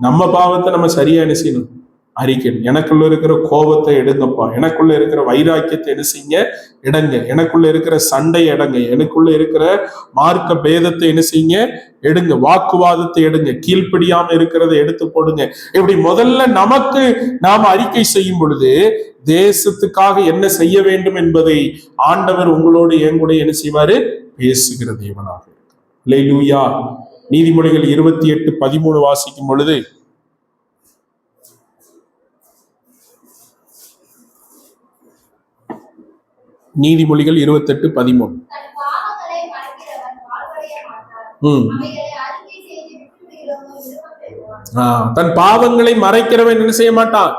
நம்ம பாவத்தை நம்ம சரியா என்ன செய்யணும்? அறிக்கையிடணும். எனக்குள்ள இருக்கிற கோபத்தை எடுங்கப்பா, எனக்குள்ள இருக்கிற வைராக்கியத்தை என்ன செய்யுங்க? இடங்க. எனக்குள்ள இருக்கிற சண்டை இடங்க. எனக்குள்ள இருக்கிற மார்க்க பேதத்தை என்ன செய்யுங்க? எடுங்க. வாக்குவாதத்தை எடுங்க. கீழ்ப்படியாம இருக்கிறத எடுத்து போடுங்க. இப்படி முதல்ல நமக்கு நாம் அறிக்கை செய்யும் பொழுது தேசத்துக்காக என்ன செய்ய வேண்டும் என்பதை ஆண்டவர் உங்களோடு என் கூட என்ன செய்வாரு? பேசுகிற தேவனாக இருக்கிறார். அல்லேலூயா. நீதிமொழிகள் 28:13 வாசிக்கும் பொழுது, நீதிமொழிகள் 28:13. தன் பாவங்களை மறைக்கிறவன் என்ன செய்ய மாட்டான்?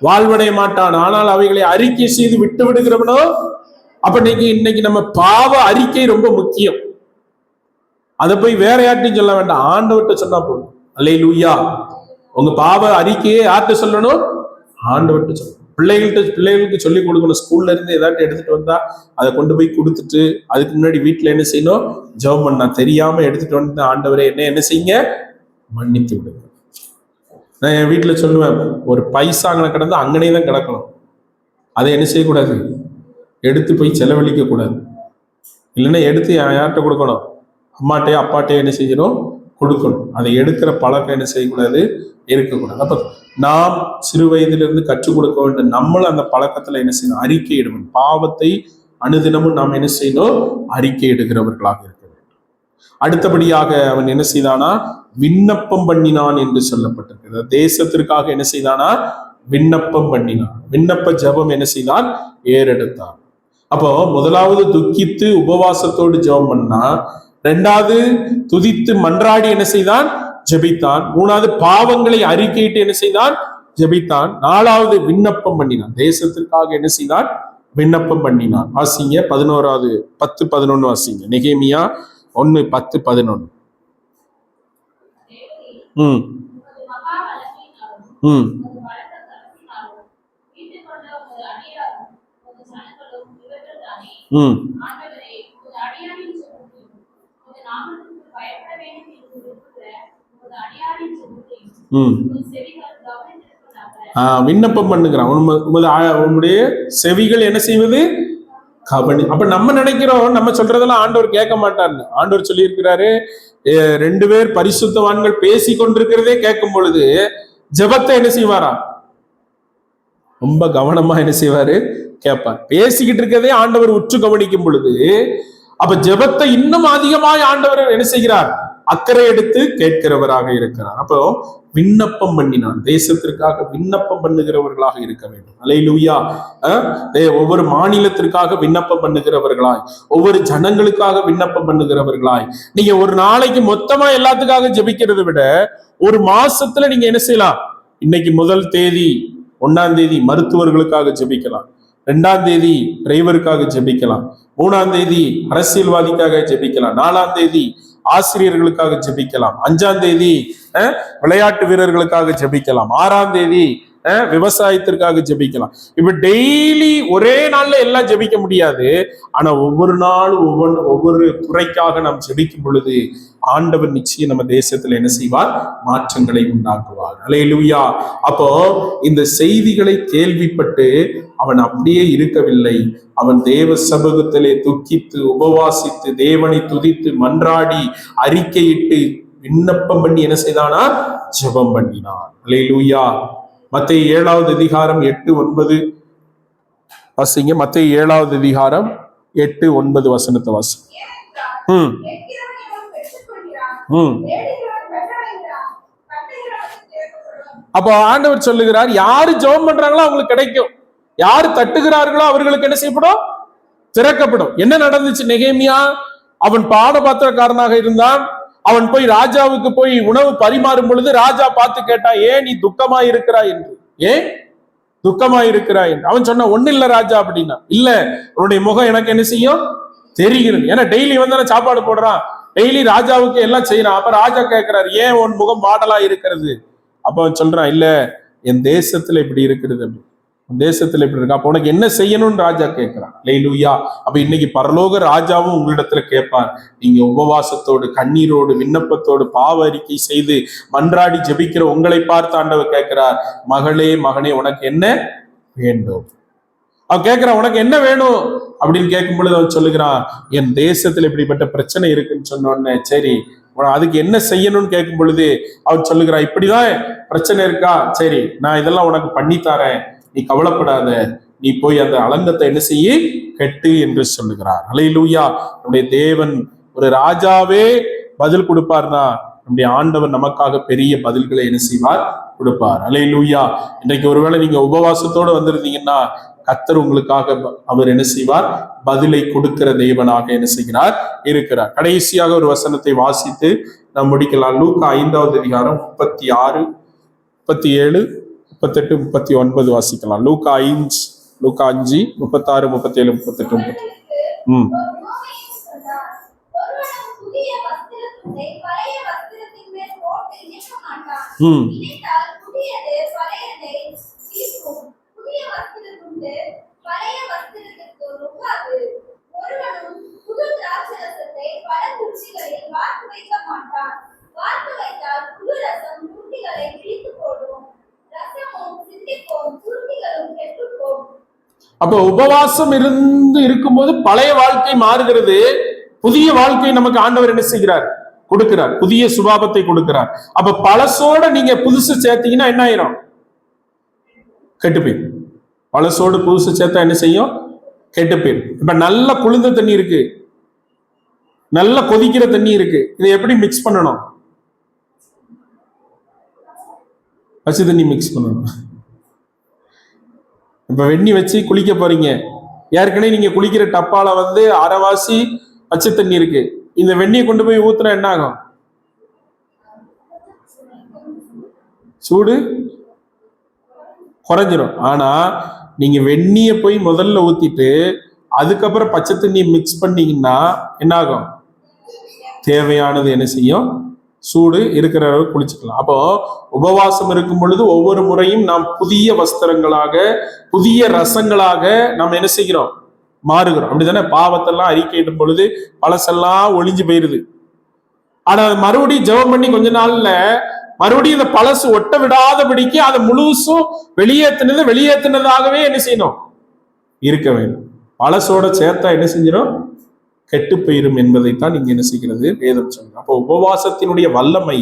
வாழ்வடைய மாட்டான். ஆனால் அவைகளை அறிக்கை செய்து விட்டு விடுகிறவனோ. அப்ப இன்னைக்கு நம்ம பாவ அறிக்கை ரொம்ப முக்கியம். அதை போய் வேற யார்ட்டையும் சொல்ல வேண்டாம், ஆண்டவர்கிட்ட சொன்னா போதும். அல்லேலூயா. உங்க பாவ அறிக்கையை யார்கிட்ட சொல்லணும்? ஆண்டவர்கிட்ட சொல்லணும். பிள்ளைகளுக்கு சொல்லிக் கொடுக்கணும். ஸ்கூல்ல இருந்து ஏதாட்டும் எடுத்துட்டு வந்தா அதை கொண்டு போய் கொடுத்துட்டு அதுக்கு முன்னாடி வீட்டுல என்ன செய்யணும்? ஜெபம் பண்ணா. தெரியாம எடுத்துட்டு வந்து ஆண்டவரே என்ன செய்யுங்க? மன்னித்து விடுங்க. நான் என் வீட்டுல சொல்லுவேன், ஒரு பைசா அங்கே கிடந்தா அங்கனே தான் கிடக்கணும். அதை என்ன செய்யக்கூடாது? எடுத்து போய் செலவழிக்க கூடாது. இல்லைன்னா எடுத்து யார்கிட்ட கொடுக்கணும்? அம்மாட்டையோ அப்பாட்டையோ என்ன செய்யணும்? கொடுக்கணும். அதை எடுக்கிற பழக்கம் என்ன செய்யக்கூடாது? இருக்கக்கூடாது. அப்ப நாம் சிறு வயதிலிருந்து கற்றுக் கொடுக்க வேண்டும். நம்மளும் அந்த பழக்கத்துல என்ன செய்யணும்? அறிக்கையிடணும். பாவத்தை அனுதினமும் நாம் என்ன செய்யணும்? அறிக்கையிடுகிறவர்களாக இருக்க வேண்டும். அடுத்தபடியாக அவன் என்ன செய்தானா? விண்ணப்பம் பண்ணினான் என்று சொல்லப்பட்டிருக்கிறது. தேசத்திற்காக என்ன செய்தானா? விண்ணப்பம் பண்ணினான். விண்ணப்ப ஜெபம் என்ன செய்தான்? ஏறெடுத்தான். அப்போ முதலாவது துக்கித்து உபவாசத்தோடு ஜெபம் பண்ணா, இரண்டாவது துதித்து மன்றாடி என்ன செய்தான்? ஜெபித்தான். மூணாவது பாவங்களை அறிக்கையிட்டு என்ன செய்தான்? ஜெபித்தான். நாலாவது விண்ணப்பம் பண்ணினான். தேசத்திற்காக என்ன செய்தான்? விண்ணப்பம் பண்ணினான். வாசிங்க 11 10-11 வாசிங்க. நெகேமியா 1:10-11. விண்ணப்பம் பண்ணுகிறான். உன்னுடைய செவிகள் என்ன செய்வது? கவனி. அப்ப நம்ம நினைக்கிறோம் நம்ம சொல்றதெல்லாம் ஆண்டவர் கேட்க மாட்டார்னு. ஆண்டவர் சொல்லி இருக்கிறாரு, 2 பேர் பரிசுத்தவான்கள் பேசி கொண்டிருக்கிறதே கேட்கும் பொழுது ஜெபத்தை என்ன செய்வாரா? ரொம்ப கவனமா என்ன செய்வாரு? கேட்பார். பேசிக்கிட்டு இருக்கிறதே ஆண்டவர் உற்று கவனிக்கும் பொழுது அப்ப ஜெபத்தை இன்னும் அதிகமாய் ஆண்டவர் என்ன செய்கிறார்? அக்கறை எடுத்து கேட்கிறவராக இருக்கிறார். அப்போ விண்ணப்பம் பண்ணினான். தேசத்திற்காக விண்ணப்பம் பண்ணுகிறவர்களாக இருக்க வேண்டும். அல்லேலூயா. ஒவ்வொரு மாநிலத்திற்காக விண்ணப்பம் பண்ணுகிறவர்களாய், ஒவ்வொரு ஜனங்களுக்காக விண்ணப்பம் பண்ணுகிறவர்களாய். நீங்க ஒரு நாளைக்கு மொத்தமா எல்லாத்துக்காக ஜெபிக்கிறதை விட ஒரு மாசத்துல நீங்க என்ன செய்யலாம்? இன்னைக்கு முதல் தேதி 1ஆம் தேதி மருத்துவர்களுக்காக ஜெபிக்கலாம். 2ஆம் தேதி டிரைவருக்காக ஜெபிக்கலாம். 3ஆம் தேதி அரசியல்வாதிக்காக ஜெபிக்கலாம். 4ஆம் தேதி ஆசிரியர்களுக்காக ஜெபிக்கலாம். 5ஆம் தேதி விளையாட்டு வீரர்களுக்காக ஜெபிக்கலாம். 6ஆம் தேதி விவசாயத்திற்காக ஜெபிக்கலாம். இப்ப டெய்லி ஒரே நாள்ல எல்லாம் ஜெபிக்க முடியாது. ஆனா ஒவ்வொரு நாளும் ஒவ்வொரு துறைக்காக நாம் ஜெபிக்கும் பொழுது ஆண்டவர் நிச்சயம் நம்ம தேசத்துல என்ன செய்வார்? மாற்றங்களை உண்டாக்குவார். அல்லேலூயா. அப்போ இந்த செய்திகளை கேள்விப்பட்டு அவன் அப்படியே இருக்கவில்லை. அவன் தேவ சமூகத்திலே துக்கித்து உபவாசித்து தேவனை துதித்து மன்றாடி அறிக்கையிட்டு விண்ணப்பம் பண்ணி என்ன செய்தானா? ஜெபம் பண்ணினான். அல்லேலூயா. மத்தேயு 7வது அதிகாரம் 8-9 வாசிங்க. மத்தேயு 7வது அதிகாரம் 8-9 வசனத்தை வாசிங்க. ஏனென்றால் கேட்கிறவன் எவன் பெற்றுக்கொள்கிறான், தேடுகிறவன் பெற்றடைகிறான், தட்டுகிறவனுக்கு திறக்கப்படும். அப்போ ஆண்டவர் சொல்லுகிறார், யாரு ஜெபம் பண்றாங்களோ அவங்களுக்கு கிடைக்கும், யாரு தட்டுகிறார்களோ அவர்களுக்கு என்ன செய்யப்படும்? திறக்கப்படும். என்ன நடந்துச்சு? நெகேமியா அவன் பானபாத்திரக்காரனாக இருந்தான். அவன் போய் ராஜாவுக்கு போய் உணவு பரிமாறும் பொழுது ராஜா பார்த்து கேட்டான், ஏன் நீ துக்கமாய் இருக்கிறாய் என்று. ஏன் துக்கமாய் இருக்கிறாய் என்று. அவன் சொன்ன, ஒண்ணு இல்ல ராஜா அப்படின்னா. இல்ல, உன்னுடைய முகம் எனக்கு என்ன செய்யும்? தெரிகிறது. ஏன்னா டெய்லி வந்து சாப்பாடு போடுறான், டெய்லி ராஜாவுக்கு எல்லாம் செய்யறான். அப்ப ராஜா கேட்கிறார், ஏன் உன் முகம் வாடலா இருக்கிறது? அப்ப அவன் சொல்றான், இல்ல என் தேசத்துல இப்படி இருக்கிறது அப்படி, தேசத்துல இப்படி இருக்கு. அப்ப உனக்கு என்ன செய்யணும்னு ராஜா கேட்கிறான். அல்லேலூயா. அப்ப இன்னைக்கு பரலோக ராஜாவும் உங்களிடத்துல கேட்பார். நீங்க உபவாசத்தோடு கண்ணீரோடு விண்ணப்பத்தோடு பாவ அறிக்கை செய்து மன்றாடி ஜெபிக்கிற உங்களை பார்த்து ஆண்டவர் கேட்கிறார், மகளே மகனே உனக்கு என்ன வேண்டும்? அவன் கேட்கிறான், உனக்கு என்ன வேணும் அப்படின்னு கேட்கும் பொழுது அவன் சொல்லுகிறான், என் தேசத்துல இப்படிப்பட்ட பிரச்சனை இருக்குன்னு சொன்னோடனே, சரி அதுக்கு என்ன செய்யணும்னு கேட்கும் பொழுது அவன் சொல்லுகிறான், இப்படிதான் பிரச்சனை இருக்கா, சரி நான் இதெல்லாம் உனக்கு பண்ணித்தாரேன், நீ கவலைப்படாத, நீ போய் அந்த அலங்கத்தை என்ன செய்ய கெட்டு என்று சொல்லுகிறார். அல்லேலூயா. நம்முடைய தேவன் ஒரு ராஜாவே பதில் கொடுப்பார்னா நம்முடைய ஆண்டவர் நமக்காக பெரிய பதில்களை என்ன செய்வார்? கொடுப்பார். அல்லேலூயா. இன்றைக்கு ஒருவேளை நீங்க உபவாசத்தோடு வந்திருந்தீங்கன்னா கர்த்தர் உங்களுக்காக அவர் என்ன செய்வார்? பதிலை கொடுக்கிற தேவனாக என்ன செய்கிறார்? இருக்கிறார். கடைசியாக ஒரு வசனத்தை வாசித்து நாம் முடிக்கலாம். லூக்கா 5வது அதிகாரம் 36, 37, 38, 39 வாசிக்கலாம். லூக்கா 5, 36, 37, 38. அப்ப உபவாசம் இருக்கும்போது பழைய வாழ்க்கை மாறுகிறது, புதிய வாழ்க்கை நமக்கு ஆண்டவர் என்ன செய்கிறார்? கொடுக்கிறார். புதிய சுபாவத்தை கொடுக்கிறார். அப்ப பழசோட நீங்க புதுசு சேர்த்தீங்கன்னா என்ன ஆயிரும்? கெட்டு போயிடும். பழசோடு புதுசு சேர்த்தா என்ன செய்யும்? கெட்டு போயிடும். இப்ப நல்ல குளிர்ந்த தண்ணி இருக்கு, நல்ல கொதிக்கிற தண்ணி இருக்கு, இதை எப்படி மிக்ஸ் பண்ணணும்? பச்சை தண்ணி மிக்ஸ் பண்ணணும். இப்ப வெண்ணி வச்சு குளிக்க போறீங்க, ஏற்கனவே நீங்க குளிக்கிற டப்பால வந்து அரைவாசி பச்சை தண்ணி இருக்கு, இந்த வெண்ணியை கொண்டு போய் ஊத்துனா என்ன ஆகும்? சூடு குறைஞ்சிரும். ஆனா நீங்க வெந்நிய போய் முதல்ல ஊத்திட்டு அதுக்கப்புறம் பச்சை தண்ணி மிக்ஸ் பண்ணீங்கன்னா என்ன ஆகும்? தேவையானது என்ன செய்யும்? சூடு இருக்கிற அளவு குளிச்சுக்கலாம். அப்போ உபவாசம் இருக்கும் பொழுது ஒவ்வொரு முறையும் நாம் புதிய வஸ்திரங்களாக புதிய ரசங்களாக நாம் என்ன செய்கிறோம்? மாறுகிறோம். அப்படித்தானே? பாவத்தெல்லாம் அறிக்கையிடும் பொழுது பழசெல்லாம் ஒளிஞ்சு போயிருது. ஆனா மறுபடியும் ஜெபம் பண்ணி கொஞ்ச நாள்ல மறுபடியும் இந்த பழசு ஒட்ட விடாதபடிக்கு அதை முழுசும் வெளியேற்றினதாகவே என்ன செய்யணும்? இருக்க வேண்டும். பழசோட சேர்த்தா என்ன செஞ்சிடும்? கெட்டு போயிரும் என்பதைத்தான் இங்க என்ன செய்கிறது? வேதம் சொல்லுங்க. அப்போ உபவாசத்தினுடைய வல்லமை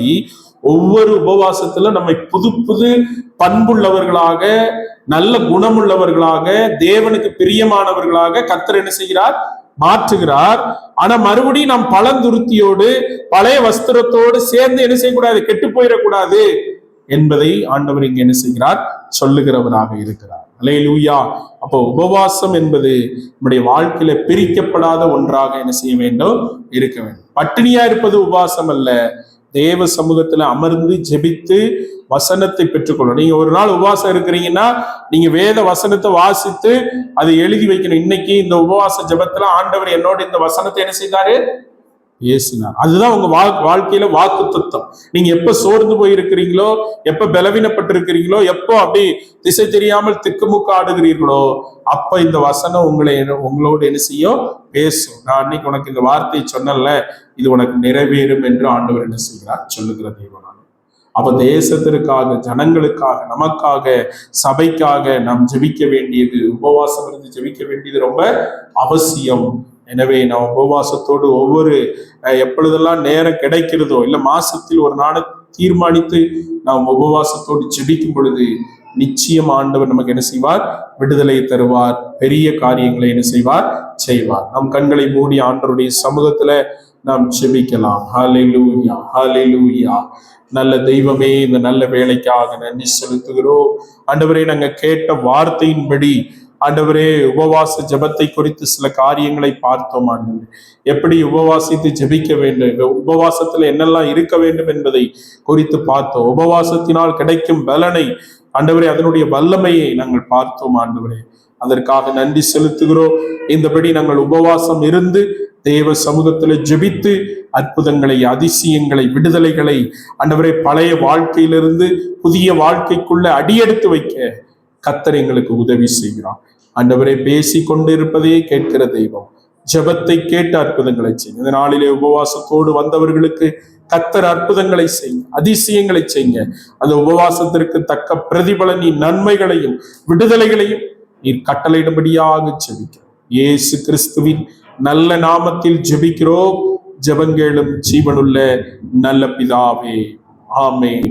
ஒவ்வொரு உபவாசத்துல நம்மை புது புது பண்புள்ளவர்களாக நல்ல குணமுள்ளவர்களாக தேவனுக்கு பிரியமானவர்களாக கர்த்தர் என்ன செய்கிறார்? மாற்றுகிறார். ஆனா மறுபடியும் நாம் பழந்துருத்தியோடு பழைய வஸ்திரத்தோடு சேர்ந்து என்ன செய்யக்கூடாது? கெட்டு போயிடக்கூடாது என்பதை ஆண்டவர் இங்க என்ன செய்கிறார்? சொல்லுகிறவராக இருக்கிறார். அல்லேலூயா. அப்போ உபவாசம் என்பது நம்முடைய வாழ்க்கையில பிரிக்கப்படாத ஒன்றாக என்ன செய்ய வேண்டும்? இருக்க வேண்டும். பட்டினியா இருப்பது உபவாசம் அல்ல, தேவ சமூகத்துல அமர்ந்து ஜெபித்து வசனத்தை பெற்றுக்கொள்ளணும். நீங்க ஒரு நாள் உபவாசம் இருக்கிறீங்கன்னா நீங்க வேத வசனத்தை வாசித்து அதை எழுதி வைக்கணும். இன்னைக்கு இந்த உபவாச ஜெபத்துல ஆண்டவர் என்னோட இந்த வசனத்தை என்ன செய்தாரு? பேசினார். அதுதான் உங்க வாழ்க்கையில வாக்கு தத்துவம். நீங்க எப்ப சோர்ந்து போயிருக்கிறீங்களோ, எப்ப பலவீனப்பட்டிருக்கிறீங்களோ, எப்போ அப்படி திசை தெரியாமல் திக்குமுக்கு ஆடுகிறீர்களோ, அப்ப இந்த வசனம் உங்களோடு என்ன செய்யும்? பேசும். நான் அன்னைக்கு உனக்கு இந்த வார்த்தையை சொன்னல, இது உனக்கு நிறைவேறும் என்று ஆண்டவர் என்ன செய்கிறார்? சொல்லுகிற தேவனாக. அப்ப தேசத்திற்காக, ஜனங்களுக்காக, நமக்காக, சபைக்காக நாம் ஜெபிக்க வேண்டியது, உபவாசம் இருந்து ஜெபிக்க வேண்டியது ரொம்ப அவசியம். எனவே நாம் உபவாசத்தோடு எப்பொழுதெல்லாம் நேரம் கிடைக்கிறதோ, இல்ல மாசத்தில் ஒரு நாளை தீர்மானித்து நாம் உபவாசத்தோடு ஜெபிக்கும் பொழுது நிச்சயம் ஆண்டவர் நமக்கு என்ன செய்வார்? விடுதலை தருவார். பெரிய காரியங்களை என்ன செய்வார்? செய்வார். நம் கண்களை மூடி ஆண்டவருடைய சமூகத்துல நாம் ஜெபிக்கலாம். ஹல்லேலூயா, ஹல்லேலூயா. நல்ல தெய்வமே, இந்த நல்ல வேலைக்காக நன்றி செலுத்துகிறோம். ஆண்டவரே, நாங்க கேட்ட வார்த்தையின்படி ஆண்டவரே உபவாச ஜெபத்தை குறித்து சில காரியங்களை பார்த்தோம். ஆண்டவரே, எப்படி உபவாசித்து ஜெபிக்க வேண்டும், உபவாசத்துல என்னெல்லாம் இருக்க வேண்டும் என்பதை குறித்து பார்த்தோம். உபவாசத்தினால் கிடைக்கும் பலனை, ஆண்டவரே அதனுடைய வல்லமையை நாங்கள் பார்த்தோம். ஆண்டவரே, அதற்காக நன்றி செலுத்துகிறோம். இந்தபடி நாங்கள் உபவாசம் இருந்து தேவ சமூகத்துல ஜெபித்து அற்புதங்களை, அதிசயங்களை, விடுதலைகளை ஆண்டவரே பழைய வாழ்க்கையிலிருந்து புதிய வாழ்க்கைக்குள்ள அடியெடுத்து வைக்க கர்த்தர் எங்களுக்கு உதவி செய்கிறார். ஆண்டவரே, பேசி கொண்டிருப்பதே கேட்கிற தெய்வம். ஜெபத்தை கேட்டு அற்புதங்களை செய்யுங்க. இந்த நாளிலே உபவாசத்தோடு வந்தவர்களுக்கு கர்த்தர் அற்புதங்களை செய்யுங்க, அதிசயங்களை செய்யுங்க. அந்த உபவாசத்திற்கு தக்க பிரதிபலனின் நன்மைகளையும் விடுதலைகளையும் நீர் கட்டளையிடும்படியாக ஜெபிக்கிறோம். இயேசு கிறிஸ்துவின் நல்ல நாமத்தில் ஜெபிக்கிறோம். ஜெபங்கேளும் ஜீவனுள்ள நல்ல பிதாவே, ஆமென்.